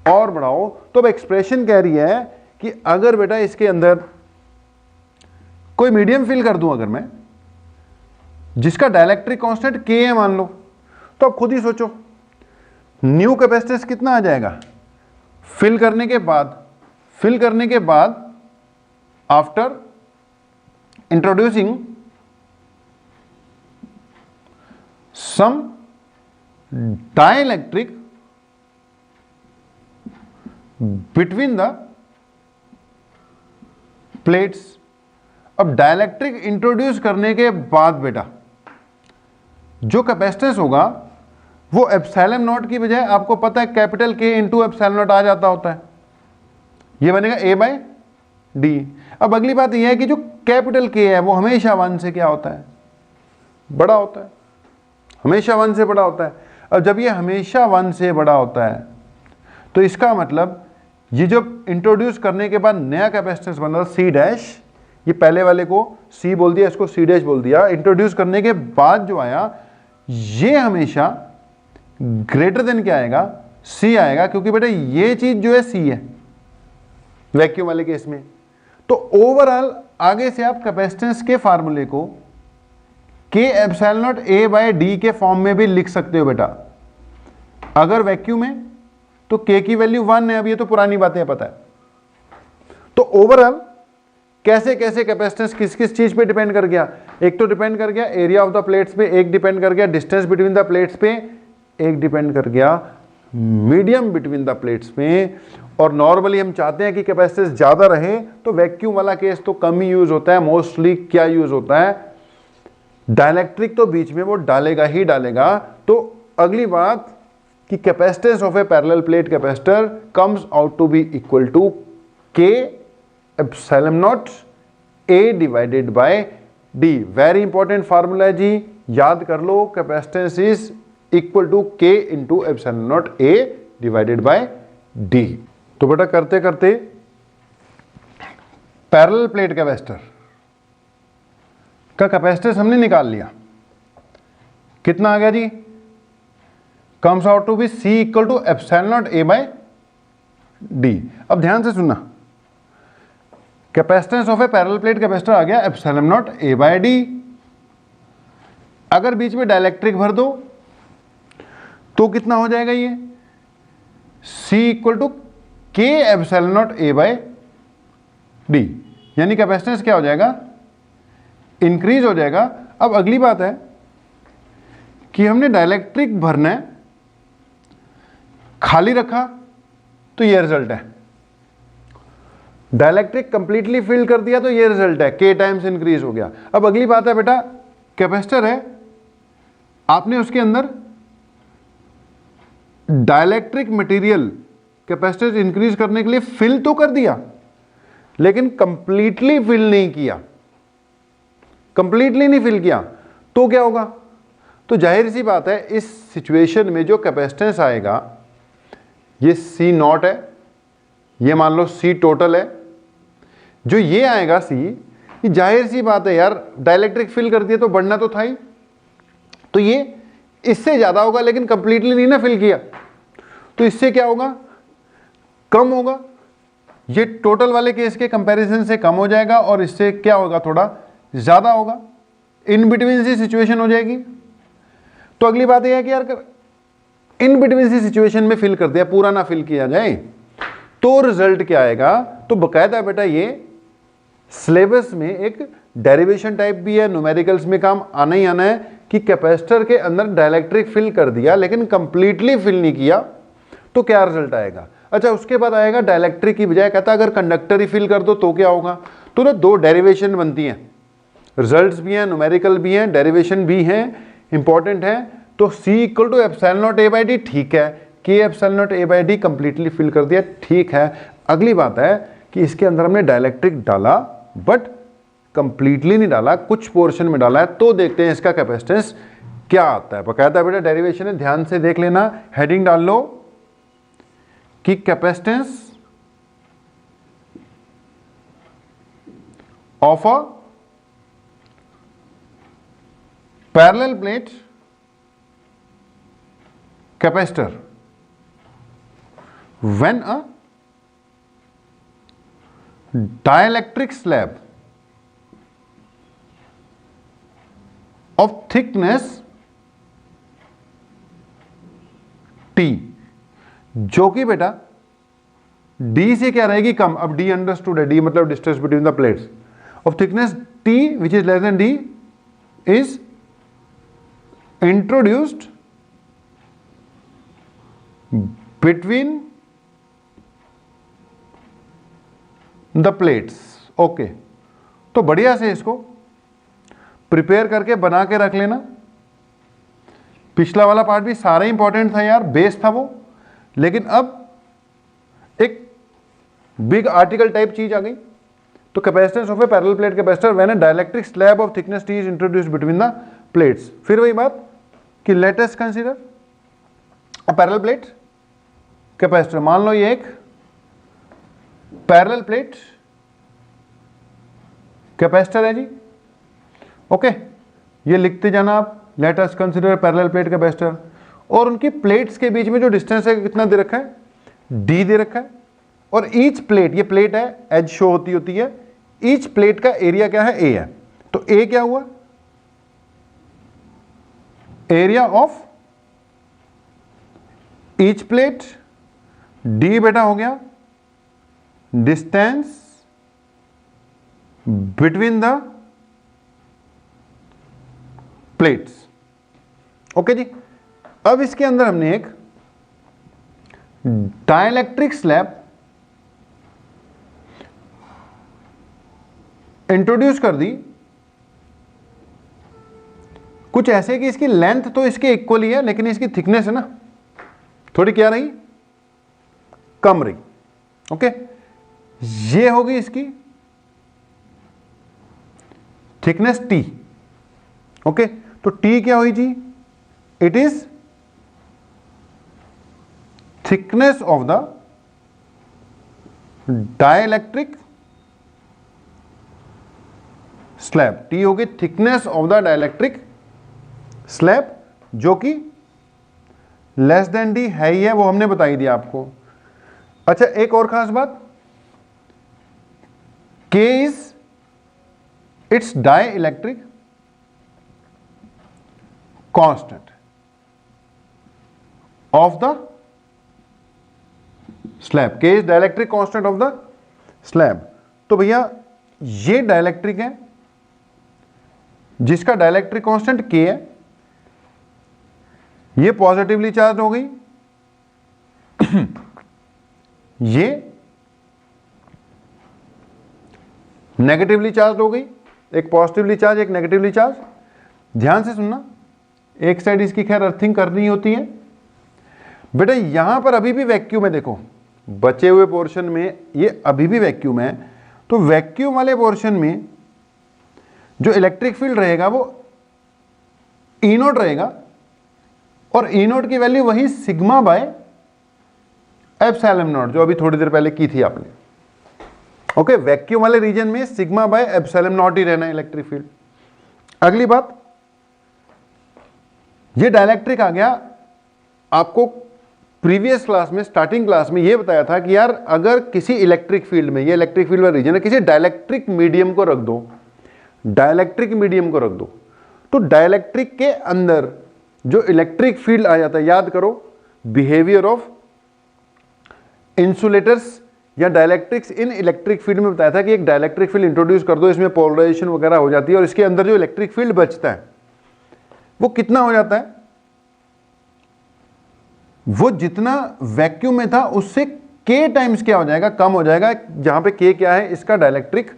और बढ़ाओ। तो अब एक्सप्रेशन कह रही है कि अगर बेटा इसके अंदर कोई मीडियम फिल कर दूं अगर मैं, जिसका डाइलेक्ट्रिक कांस्टेंट के है मान लो, तो अब खुद ही सोचो न्यू कैपेसिटेंस कितना आ जाएगा फिल करने के बाद after introducing some dielectric between the plates. अब डाइलेक्ट्रिक इंट्रोड्यूस करने के बाद बेटा जो कैपेसिटेंस होगा वो एप्सिलॉन नॉट की बजाय आपको पता है कैपिटल के इंटू एप्सिलॉन नॉट आ जाता होता है, ये बनेगा ए बाय डी। अब अगली बात यह है कि जो कैपिटल के है वो हमेशा 1 से क्या होता है, बड़ा होता है, हमेशा 1 से बड़ा होता है। अब जब ये हमेशा 1 से बड़ा होता है तो इसका मतलब ये जब इंट्रोड्यूस करने के बाद नया कैपेसिटेंस बन रहा सी डैश, ये पहले वाले को सी बोल दिया, इसको सी डैश बोल दिया, इंट्रोड्यूस करने के बाद जो आया ये हमेशा ग्रेटर देन क्या आएगा, सी आएगा, क्योंकि बेटा ये चीज जो है सी है वैक्यूम वाले केस में। तो ओवरऑल आगे से आप कैपेसिटेंस के फार्मूले को K epsilon naught A by D के फॉर्म में भी लिख सकते हो बेटा। अगर वैक्यूम है तो के की वैल्यू 1 है, अब ये तो पुरानी बातें पता है। तो ओवरऑल कैसे कैसे कैपेसिटेंस किस किस चीज पे डिपेंड कर गया, एक तो डिपेंड कर गया एरिया ऑफ द प्लेट्स पे, एक डिपेंड कर गया डिस्टेंस बिटवीन द प्लेट्स पे, एक डिपेंड कर गया मीडियम बिटवीन द प्लेट्स पे। और नॉर्मली हम चाहते हैं कि कैपेसिटेंस ज्यादा रहे, तो वैक्यूम वाला केस तो कम ही यूज होता है। मोस्टली क्या यूज होता है, डाइलेक्ट्रिक तो बीच में वो डालेगा ही डालेगा। तो अगली बात कि capacitance of a parallel plate capacitor comes out to be equal to K epsilon naught A divided by d. Very important formula है जी, याद कर लो, capacitance is equal to K into epsilon naught A divided by D. तो बेटा करते करते parallel plate capacitor का कैपेसिटेंस हमने निकाल लिया, कितना आ गया जी, comes out to be C equal to epsilon naught A by D. अब ध्यान से सुनना, capacitance of a parallel plate capacitor आ गया epsilon naught A by d. अगर बीच में डाइलेक्ट्रिक भर दो तो कितना हो जाएगा ये, C equal to K epsilon naught A by D, यानी कैपेसिटेंस क्या हो जाएगा, इंक्रीज हो जाएगा। अब अगली बात है कि हमने डाइलेक्ट्रिक भरना है, खाली रखा तो ये रिजल्ट है, डाइलेक्ट्रिक कंप्लीटली फिल कर दिया तो ये रिजल्ट है, के टाइम्स इंक्रीज हो गया। अब अगली बात है बेटा, कैपेसिटर है, आपने उसके अंदर डाइलेक्ट्रिक मटेरियल कैपेसिटर इंक्रीज करने के लिए फिल तो कर दिया, लेकिन कंप्लीटली फिल नहीं किया, कंप्लीटली नहीं फिल किया, तो क्या होगा, तो जाहिर सी बात है इस सिचुएशन में जो कैपेसिटेंस आएगा ये सी नॉट है, ये मान लो सी टोटल है, जो ये आएगा सी, ये जाहिर सी बात है यार, डाइलेक्ट्रिक फिल कर दिया तो बढ़ना तो था ही, तो ये इससे ज्यादा होगा, लेकिन कंप्लीटली नहीं ना फिल किया, तो इससे क्या होगा, कम होगा, ये टोटल वाले केस के कंपैरिजन से कम हो जाएगा, और इससे क्या होगा, थोड़ा ज्यादा होगा, इन बिटवीन सी सिचुएशन हो जाएगी। तो अगली बात यह है कि यार इन बिटवीन सी सिचुएशन में फिल कर दिया, पूरा ना फिल किया जाए, तो रिजल्ट क्या आएगा, तो बकायदा बेटा ये सिलेबस में एक डेरिवेशन टाइप भी है, न्यूमेरिकल्स में काम आना ही आना है कि कैपेसिटर के अंदर डाइलेक्ट्रिक फिल कर दिया लेकिन कंप्लीटली फिल नहीं किया तो क्या रिजल्ट आएगा। अच्छा, उसके बाद आएगा डाइलेक्ट्रिक की बजाय कहता अगर कंडक्टर ही फिल कर दो तो क्या होगा, तो ना दो डेरिवेशन बनती हैं, रिजल्ट्स भी हैं, न्यूमेरिकल भी हैं, डेरिवेशन भी हैं, इंपॉर्टेंट है। तो C equal to epsilon naught A by D, ठीक है। K epsilon naught A by D completely fill कर दिया, ठीक है। अगली बात है कि इसके अंदर हमने डाइलेक्ट्रिक डाला बट कंप्लीटली नहीं डाला, कुछ पोर्शन में डाला है, तो देखते हैं इसका कैपेसिटेंस क्या आता है। बकायदा बेटा डेरिवेशन है, ध्यान से देख लेना, हेडिंग डाल लो कि capacitance of a parallel plate capacitor when a dielectric slab of thickness T, जो कि बेटा D से क्या रहेगी कम, अब D अंडरस्टूड है, D मतलब distance between the plates, of thickness T which is less then D is introduced between the plates. Okay, तो बढ़िया से इसको प्रिपेयर करके बना के रख लेना। पिछला वाला पार्ट भी सारा इंपॉर्टेंट था यार, बेस था वो, लेकिन अब एक बिग आर्टिकल टाइप चीज आ गई। तो capacitance of a parallel plate capacitor when a dielectric slab of thickness T is introduced between the plates. फिर वही बात कि let us consider a parallel plate capacitor. मान लो ये एक पैरेलल प्लेट कैपेसिटर है जी। ओके, ये लिखते जाना आप, let us consider parallel plate capacitor, और उनकी प्लेट्स के बीच में जो डिस्टेंस है कितना दे रखा है, डी दे रखा है, और ईच प्लेट, ये प्लेट है, एज शो होती है, ईच प्लेट का एरिया क्या है, ए है। तो ए क्या हुआ, area of each plate, d बेटा हो गया distance between the plates. Okay जी, अब इसके अंदर हमने एक डाइलेक्ट्रिक स्लैब इंट्रोड्यूस कर दी, कुछ ऐसे कि इसकी लेंथ तो इसके इक्वल ही है, लेकिन इसकी थिकनेस है ना थोड़ी क्या रही, कम रही। ओके, ये होगी इसकी थिकनेस टी। ओके, तो टी क्या हुई जी, it is thickness of the dielectric slab. T होगी thickness of the dielectric slab, जो कि लेस देन डी है ही है, वो हमने बताई दी आपको। अच्छा, एक और खास बात, K is its dielectric constant of the slab. K is dielectric constant of the slab. तो भैया ये डाइलेक्ट्रिक है जिसका डाइलेक्ट्रिक कांस्टेंट K है, ये पॉजिटिवली चार्ज हो गई, ये नेगेटिवली चार्ज हो गई, एक पॉजिटिवली चार्ज एक नेगेटिवली चार्ज। ध्यान से सुनना, एक साइड इसकी खैर अर्थिंग करनी होती है बेटा। यहां पर अभी भी वैक्यूम है, देखो बचे हुए पोर्शन में ये अभी भी वैक्यूम है। तो वैक्यूम वाले पोर्शन में जो इलेक्ट्रिक फील्ड रहेगा वो ई नोट रहेगा, और ई नोट की वैल्यू वही सिग्मा बाय एप्सिलॉन नॉट, जो अभी थोड़ी देर पहले की थी आपने। ओके, वैक्यूम वाले रीजन में सिग्मा बाय एप्सिलॉन नॉट ही रहना है इलेक्ट्रिक फील्ड। अगली बात, ये डाइलेक्ट्रिक आ गया। आपको प्रीवियस क्लास में, स्टार्टिंग क्लास में ये बताया था कि यार अगर किसी इलेक्ट्रिक फील्ड में, ये इलेक्ट्रिक फील्ड वाला रीजन है, किसी डाइलेक्ट्रिक मीडियम को रख दो, डाइलेक्ट्रिक मीडियम को रख दो, तो डाइलेक्ट्रिक के अंदर जो इलेक्ट्रिक फील्ड आ जाता है, याद करो बिहेवियर ऑफ इंसुलेटर्स या डाइलेक्ट्रिक्स इन इलेक्ट्रिक फील्ड में बताया था कि एक डाइलेक्ट्रिक फील्ड इंट्रोड्यूस कर दो, इसमें पोलराइजेशन वगैरह हो जाती है, और इसके अंदर जो इलेक्ट्रिक फील्ड बचता है वो कितना हो जाता है, वो जितना वैक्यूम में था उससे K टाइम्स क्या हो जाएगा, कम हो जाएगा। जहां पे K क्या है, इसका डाइलेक्ट्रिक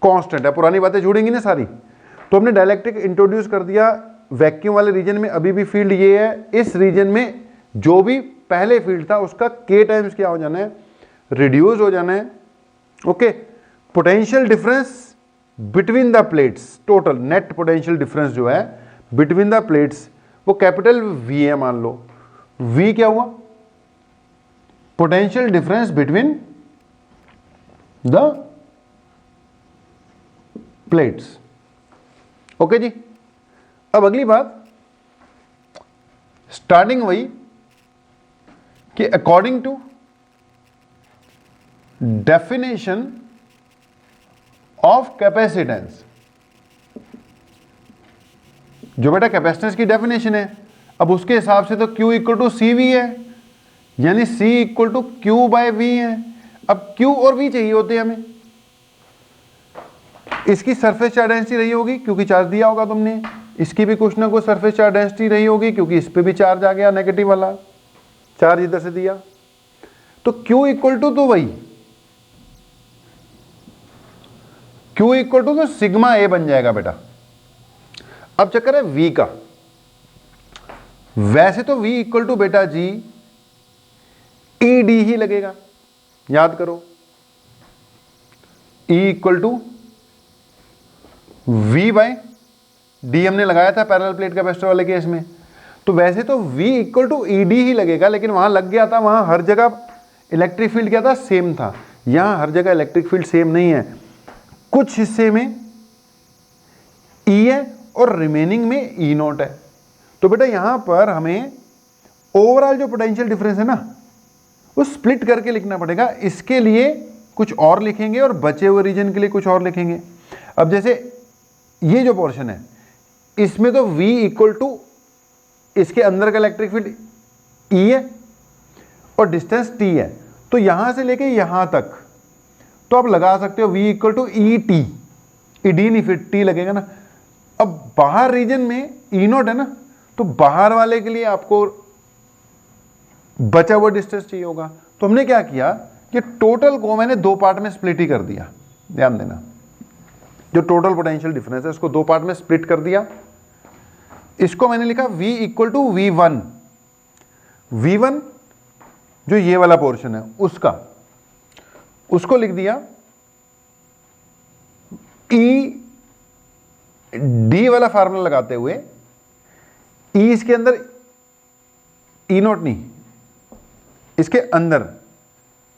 कांस्टेंट है, पुरानी बातें जुड़ेंगी ना सारी। तो हमने डाइलेक्ट्रिक इंट्रोड्यूस कर दिया, वैक्यूम वाले रीजन में अभी भी फील्ड ये है, इस रीजन में जो भी पहले फील्ड था उसका k टाइम्स क्या हो जाना है, रिड्यूस हो जाना है। Okay, potential difference between the plates, total net potential difference जो है बिटवीन द प्लेट्स वो कैपिटल V है, मान लो V क्या हुआ, potential difference between the plates. Okay जी, अब अगली बात, स्टार्टिंग वही कि according to definition of capacitance, जो बेटा कैपेसिटेंस की डेफिनेशन है, अब उसके हिसाब से तो Q equal to C V है, यानी C equal to Q by V है। अब Q और V चाहिए होते हैं हमें, इसकी सरफेस चार्ज डेंसिटी रही होगी क्योंकि चार्ज दिया होगा तुमने, इसकी भी कुछ ना कुछ सरफेस चार्ज डेंसिटी रही होगी क्योंकि इस पे भी चार्ज आ गया, नेगेटिव वाला चार्ज इधर से दिया, तो Q इक्वल टू तो वही Q इक्वल टू तो सिग्मा A बन जाएगा बेटा। अब चक्कर है V का, वैसे तो V इक्वल टू बेटा जी ED ही लगेगा, याद करो E equal to V by D हमने लगाया था पैरेलल प्लेट कैपेसिटर वाले केस में, तो वैसे तो V इक्वल टू ED ही लगेगा, लेकिन वहां लग गया था, वहां हर जगह इलेक्ट्रिक फील्ड क्या था, सेम था। यहां हर जगह इलेक्ट्रिक फील्ड सेम नहीं है, कुछ हिस्से में E है और रिमेनिंग में E नॉट है। तो बेटा यहां पर हमें ओवरऑल जो पोटेंशियल डिफरेंस है ना वो स्प्लिट करके लिखना पड़ेगा, इसके लिए कुछ और लिखेंगे और बचे हुए रीजन के लिए कुछ और लिखेंगे। अब जैसे ये जो पोर्शन है इसमें तो V इक्वल टू इसके अंदर का इलेक्ट्रिक फील्ड E है और डिस्टेंस T है, तो यहां से लेके यहां तक तो आप लगा सकते हो V equal to ET, ED नहीं फिर T लगेगा ना। अब बाहर रीजन में E नॉट है ना, तो बाहर वाले के लिए आपको बचा हुआ डिस्टेंस चाहिए होगा, तो हमने क्या किया कि टोटल को मैंने दो पार्ट में स्प्लिट ही कर दिया। ध्यान देना, जो टोटल पोटेंशियल डिफरेंस है उसको दो पार्ट में स्प्लिट कर दिया। इसको मैंने लिखा V equal to V1, V1 जो ये वाला पोर्शन है उसका, उसको लिख दिया ED वाला फार्मूला लगाते हुए, E इसके अंदर E नॉट नहीं, इसके अंदर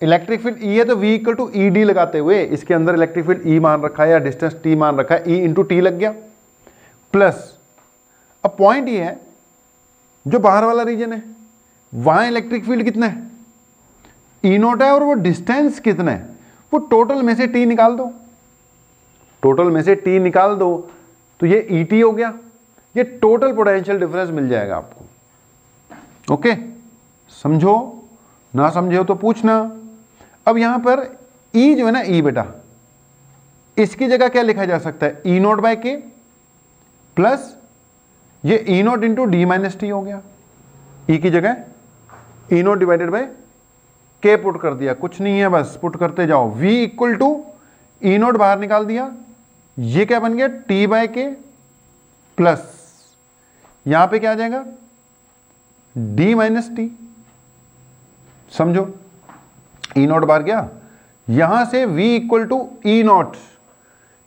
इलेक्ट्रिक फील्ड E है तो V इक्वल टू ED लगाते हुए इसके अंदर इलेक्ट्रिक फील्ड E मान रखा है या डिस्टेंस T मान रखा है, E इंटू T लग गया प्लस। अब पॉइंट ये है जो बाहर वाला रीजन है वहां इलेक्ट्रिक फील्ड कितना है, E नॉट है, और वो डिस्टेंस कितना है, वो टोटल में से T निकाल दो, टोटल में से T निकाल दो तो ये ET हो गया, ये टोटल पोटेंशियल डिफरेंस मिल जाएगा आपको। ओके, समझो, ना समझे हो तो पूछना। अब यहां पर E जो है ना, E बेटा इसकी जगह क्या लिखा जा सकता है, E not bye K plus ये E not into D minus T हो गया। E की जगह E नॉट डिवाइडेड बाय के पुट कर दिया, कुछ नहीं है बस पुट करते जाओ। V equal to E naught बाहर निकाल दिया, ये क्या बन गया T बाय के प्लस यहां पे क्या आ जाएगा D माइनस टी। समझो, E नॉट बाहर गया, यहां से V equal to E naught,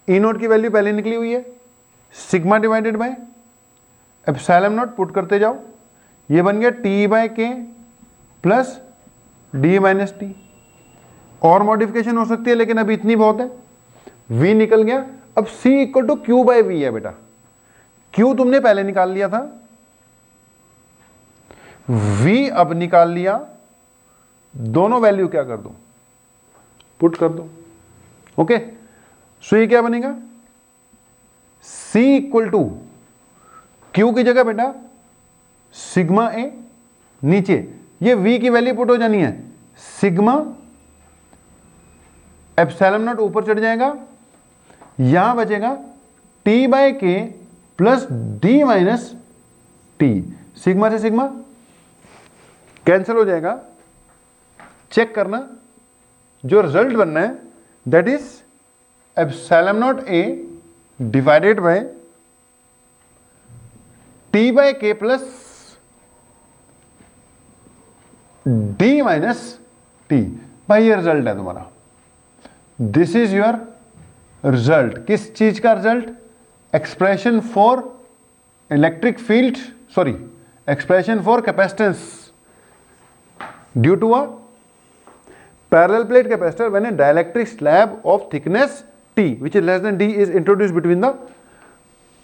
E naught की वैल्यू पहले निकली हुई है, sigma divided by epsilon naught, put करते जाओ, ये बन गया T by K plus D minus T. और मॉडिफिकेशन हो सकती है लेकिन अभी इतनी बहुत है, V निकल गया। अब C equal to Q by V है बेटा, Q तुमने पहले निकाल लिया था, V अब निकाल लिया, दोनों वैल्यू क्या कर दो, पुट कर दो। ओके, सो ये क्या बनेगा, C इक्वल टू Q की जगह बेटा सिग्मा ए, नीचे ये V की वैल्यू पुट हो जानी है, सिग्मा एप्सिलॉन नॉट ऊपर चढ़ जाएगा, यहां बचेगा T by K plus D minus T. Sigma से सिग्मा कैंसिल हो जाएगा, चेक करना जो रिजल्ट बनना है that is epsilon naught A divided by T by K plus D minus T. भाई ये रिजल्ट है तुम्हारा, दिस इज योर रिजल्ट। किस चीज का result? Expression for electric field, sorry expression for capacitance due to a parallel plate capacitor when a dielectric slab of thickness T which is less than D is introduce between the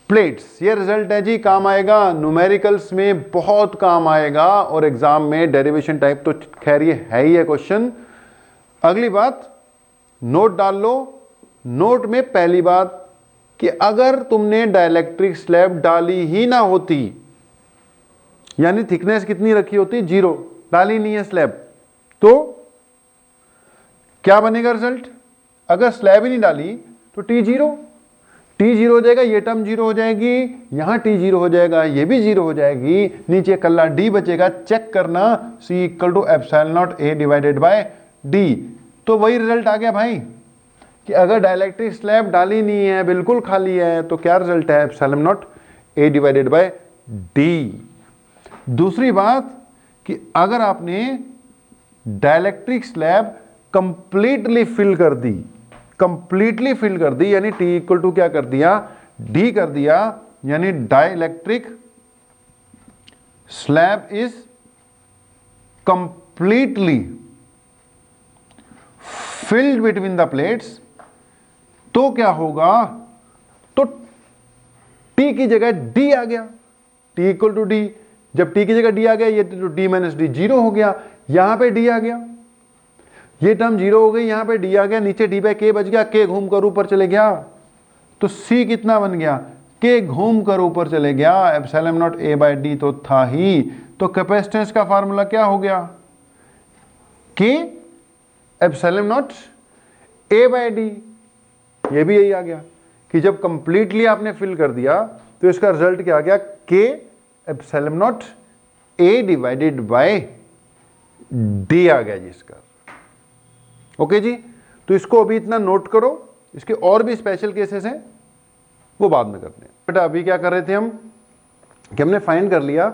plates. ये result है जी, काम आएगा numericals में, बहुत काम आएगा, और एग्जाम में डेरिवेशन टाइप तो खैर ये है ही है क्वेश्चन। अगली बात नोट डाल लो, नोट में पहली बात कि अगर तुमने डाइलेक्ट्रिक स्लैब डाली ही ना होती, यानी थिकनेस कितनी रखी होती? 0, डाली नहीं है स्लैब, तो क्या बनेगा रिजल्ट? अगर स्लैब ही नहीं डाली तो टी जीरो हो जाएगा, ये टर्म 0 हो जाएगी, यहां टी 0 हो जाएगा, ये भी 0 हो जाएगी, नीचे कल्ला डी बचेगा। चेक करना, C equal to epsilon naught A divided by D. तो वही रिजल्ट आ गया भाई कि अगर डाइलेक्ट्रिक स्लैब डाली नहीं है, बिल्कुल खाली है, तो क्या रिजल्ट है? Epsilon naught A divided by D. दूसरी बात कि अगर आपने डाइलेक्ट्रिक स्लैब कंप्लीटली फिल कर दी, कंप्लीटली फिल कर दी, यानी टी इक्वल टू क्या कर दिया? डी कर दिया, यानी dielectric slab is completely filled between the plates, तो क्या होगा? तो टी की जगह डी आ गया, टी इक्वल टू डी। जब टी की जगह डी आ गया, ये तो डी माइनस डी 0 हो गया, यहां पे डी आ गया, ये टर्म 0 हो गई, यहां पे डी आ गया, नीचे डी बाय के बच गया, के घूम कर ऊपर चले गया, तो सी कितना बन गया? के घूम कर ऊपर चले गया, epsilon naught A by D तो था ही। तो कैपेसिटेंस का फार्मूला क्या हो गया? K epsilon naught A by D. ये भी यही आ गया कि जब कंप्लीटली आपने फिल कर दिया तो इसका रिजल्ट क्या आ गया? K epsilon naught A divided by d आ गया जी इसका। ओके जी, तो इसको अभी इतना नोट करो, इसके और भी स्पेशल केसेस हैं, वो बाद में करते हैं। बेटा अभी क्या कर रहे थे हम कि हमने फाइंड कर लिया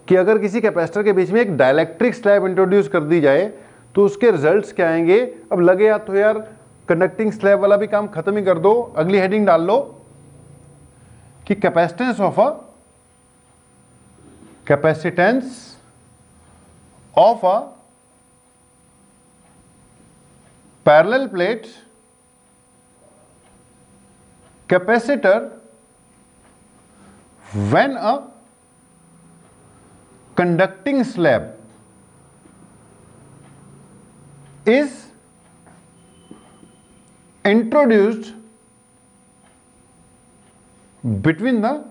कि अगर किसी कैपेसिटर के बीच में एक डाइलेक्ट्रिक स्लैब इंट्रोड्यूस कर दी जाए तो उसके रिजल्ट्स क्या आएंगे। अब लगे या तो यार कंडक्टिंग स्लैब वाला भी काम खत्म ही कर दो, अगली हेडिंग डाल लो कि capacitance of a parallel plate capacitor when a conducting slab is introduced between the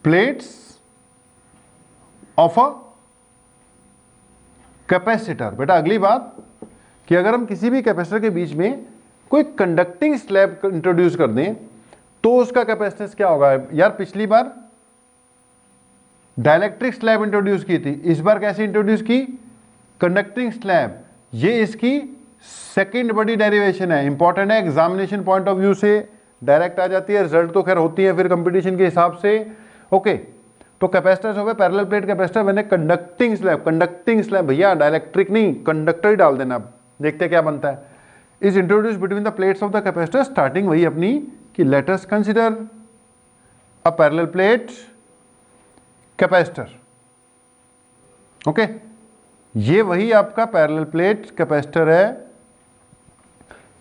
plates of a capacitor. बेटा अगली बात कि अगर हम किसी भी कैपेसिटर के बीच में कोई कंडक्टिंग स्लैब इंट्रोड्यूस कर दें तो उसका कैपेसिटेंस क्या होगा। यार पिछली बार डाइलेक्ट्रिक स्लैब इंट्रोड्यूस की थी, इस बार कैसे इंट्रोड्यूस की? Conducting slab. ये इसकी सेकंड बड़ी डेरिवेशन है, इंपॉर्टेंट है, एग्जामिनेशन पॉइंट ऑफ व्यू से डायरेक्ट आ जाती है, रिजल्ट तो खैर होती है फिर कंपटीशन के हिसाब से। ओके, तो कैपेसिटेंस हो गया पैरेलल प्लेट कैपेसिटर मैंने कंडक्टिंग स्लैब भैया डाइलेक्ट्रिक नहीं, कंडक्टर ही डाल देना। अब देखते क्या बनता है। Is introduce between the plates of the capacitor, starting वही अपनी कि let us consider a parallel plate capacitor. Okay, ये वही आपका पैरेलल प्लेट कैपेसिटर है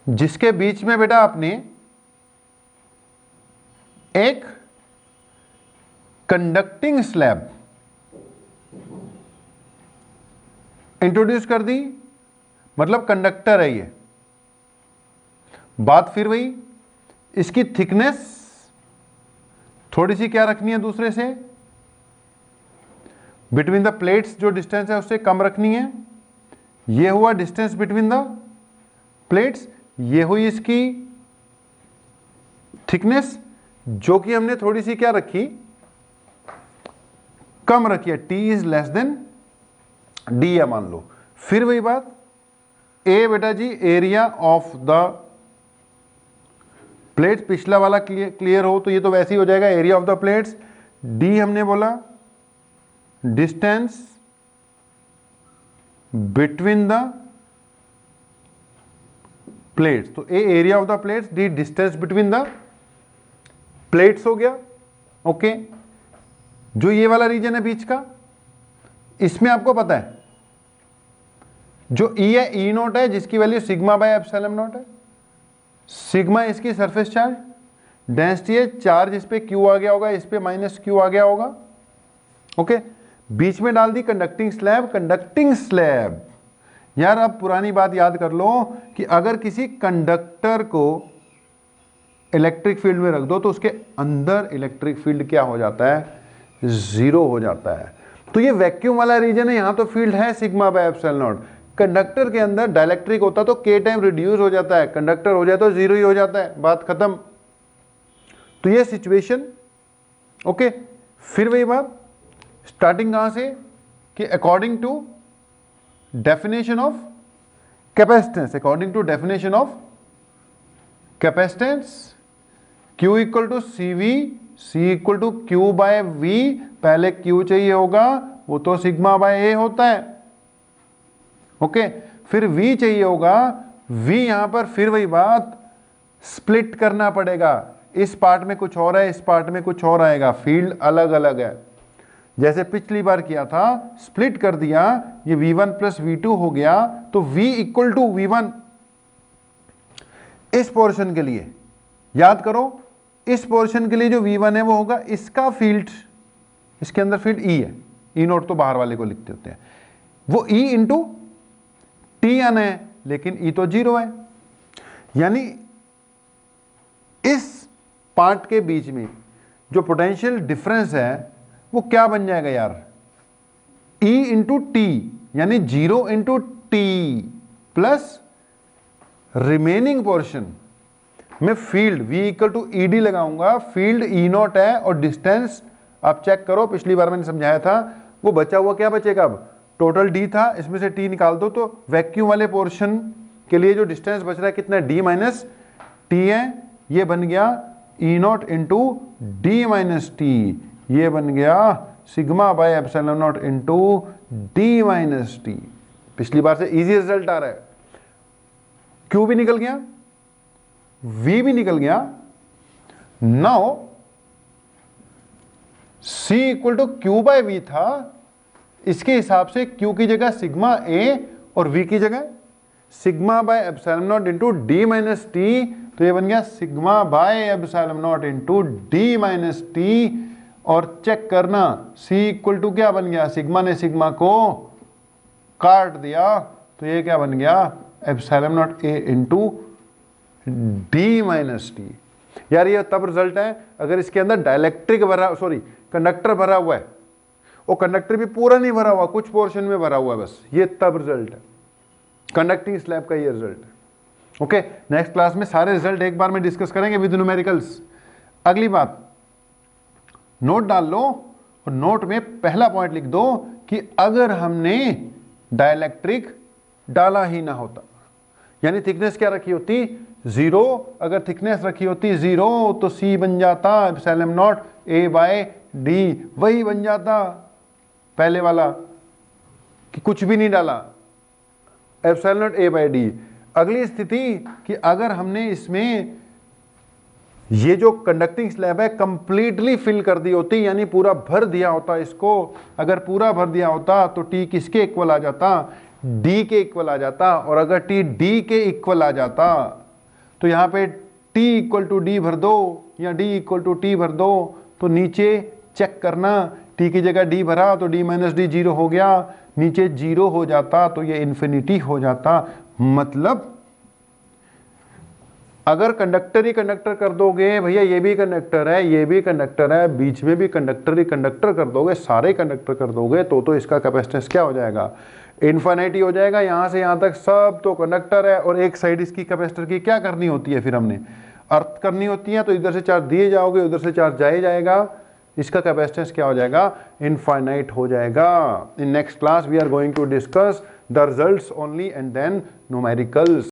जिसके बीच में बेटा आपने एक कंडक्टिंग स्लैब इंट्रोड्यूस कर दी, मतलब कंडक्टर है ये। बात फिर वही, इसकी थिकनेस थोड़ी सी क्या रखनी है दूसरे से, बिटवीन द प्लेट्स जो डिस्टेंस है उससे कम रखनी है। ये हुआ डिस्टेंस बिटवीन द प्लेट्स, ये हुई इसकी थिकनेस जो कि हमने थोड़ी सी क्या रखी, कम रखी है। T is less then D है मान लो। फिर वही बात ए बेटा जी एरिया ऑफ द प्लेट्स, पिछला वाला क्लियर हो तो ये तो वैसे ही हो जाएगा area of the plates. D हमने बोला डिस्टेंस बिटवीन द प्लेट्स, तो A area of the plates, d distance between the plates हो गया। ओके, जो ये वाला रीजन है बीच का, इसमें आपको पता है जो ई है ई नोट है, जिसकी value sigma by epsilon note है। सिग्मा इसकी सरफेस चार्ज, डेंसिटी है, चार्ज इस पे क्यू आ गया होगा, इस पे माइनस क्यू आ गया होगा। ओके, बीच में डाल दी कंडक्टिंग स्लैब। कंडक्टिंग स्लैब यार अब पुरानी बात याद कर लो कि अगर किसी कंडक्टर को इलेक्ट्रिक फील्ड में रख दो तो उसके अंदर इलेक्ट्रिक फील्ड क्या हो जाता है, जीरो हो जाता है। तो ये वैक्यूम वाला रीजन है, यहां तो फील्ड है sigma by epsilon not. Conductor के अंदर डाइलेक्ट्रिक होता तो के टाइम रिड्यूस हो जाता है, कंडक्टर हो जाए तो जीरो ही हो जाता है, बात खत्म। तो ये सिचुएशन। ओके, फिर वही बात, स्टार्टिंग कहां से कि according to definition of capacitance, according to definition of capacitance, Q equal to C V, C equal to Q by V. पहले Q चाहिए होगा, वो तो सिग्मा बाय ए होता है। ओके, फिर V चाहिए होगा, V यहां पर फिर वही बात स्प्लिट करना पड़ेगा, इस पार्ट में कुछ और है, इस पार्ट में कुछ और आएगा, फील्ड अलग अलग है। जैसे पिछली बार किया था, स्प्लिट कर दिया, ये V1 प्लस V2 हो गया, तो V इक्वल टू V1। इस पोर्शन के लिए याद करो, इस पोर्शन के लिए जो V1 है वो होगा इसका फील्ड, इसके अंदर फील्ड E है, E नोट तो बाहर वाले को लिखते होते हैं, वो E इंटू Tn है, लेकिन E तो जीरो है। यानी इस पार्ट के बीच में जो पोटेंशियल डिफरेंस है वो क्या बन जाएगा यार, E इंटू टी, यानी zero into t plus remaining portion में field V equal to E d लगाऊंगा। फील्ड E नॉट है और डिस्टेंस आप चेक करो, पिछली बार मैंने समझाया था, वो बचा हुआ क्या बचेगा, अब टोटल D था, इसमें से T निकाल दो, तो वैक्यूम वाले पोर्शन के लिए जो डिस्टेंस बच रहा है कितना, D माइनस टी है, ये बन गया E not into D minus T, ये बन गया sigma by epsilon not into D minus T. पिछली बार से इजी रिजल्ट आ रहा है, Q भी निकल गया, V भी निकल गया। Now C equal to Q by V था, इसके हिसाब से Q की जगह सिग्मा A और V की जगह sigma by epsilon not into D minus T, तो ये बन गया sigma by epsilon not into D minus T. और चेक करना C इक्वल टू क्या बन गया, सिग्मा ने सिग्मा को काट दिया, तो ये क्या बन गया, epsilon naught A into D minus T. यार ये तब रिजल्ट है अगर इसके अंदर डाइलेक्ट्रिक भरा, सॉरी कंडक्टर भरा हुआ है, वो कंडक्टर भी पूरा नहीं भरा हुआ, कुछ पोर्शन में भरा हुआ है बस, ये तब रिजल्ट है, कंडक्टिंग स्लैब का ये रिजल्ट है। ओके, नेक्स्ट क्लास में सारे रिजल्ट एक बार में डिस्कस करेंगे विद न्यूमेरिकल्स। अगली बात, नोट डाल लो और नोट में पहला पॉइंट लिख दो कि अगर हमने डाइलेक्ट्रिक डाला ही ना होता, यानी थिकनेस क्या रखी होती, जीरो, अगर थिकनेस रखी होती जीरो तो C बन जाता epsilon naught A by D, वही बन जाता पहले वाला कि कुछ भी नहीं डाला, epsilon naught A by D. अगली स्थिति कि अगर हमने इसमें ये जो कंडक्टिंग स्लैब है कंप्लीटली फिल कर दी होती, यानी पूरा भर दिया होता इसको, अगर पूरा भर दिया होता तो T किसके इक्वल आ जाता, D के इक्वल आ जाता, और अगर T D के इक्वल आ जाता तो यहाँ पे T इक्वल टू D भर दो या D इक्वल टू T भर दो, तो नीचे चेक करना, T की जगह D भरा तो D माइनस डी जीरो हो गया, नीचे जीरो हो जाता तो ये इन्फिनिटी हो जाता। मतलब अगर कंडक्टर ही कंडक्टर कर दोगे, भैया ये भी कंडक्टर है, ये भी कंडक्टर है, बीच में भी कंडक्टर ही कंडक्टर कर दोगे, सारे कंडक्टर कर दोगे, तो इसका कैपेसिटेंस क्या हो जाएगा, इन्फिनिटी हो जाएगा। यहाँ से यहाँ तक सब तो कंडक्टर है, और एक साइड इसकी कैपेसिटर की क्या करनी होती है, फिर हमने अर्थ करनी होती है, तो इधर से चार्ज दिए जाओगे, उधर से चार्ज जाए जाएगा, इसका कैपेसिटेंस क्या हो जाएगा, इनफाइनाइट हो जाएगा। In next class we are going to discuss the results only and then numericals.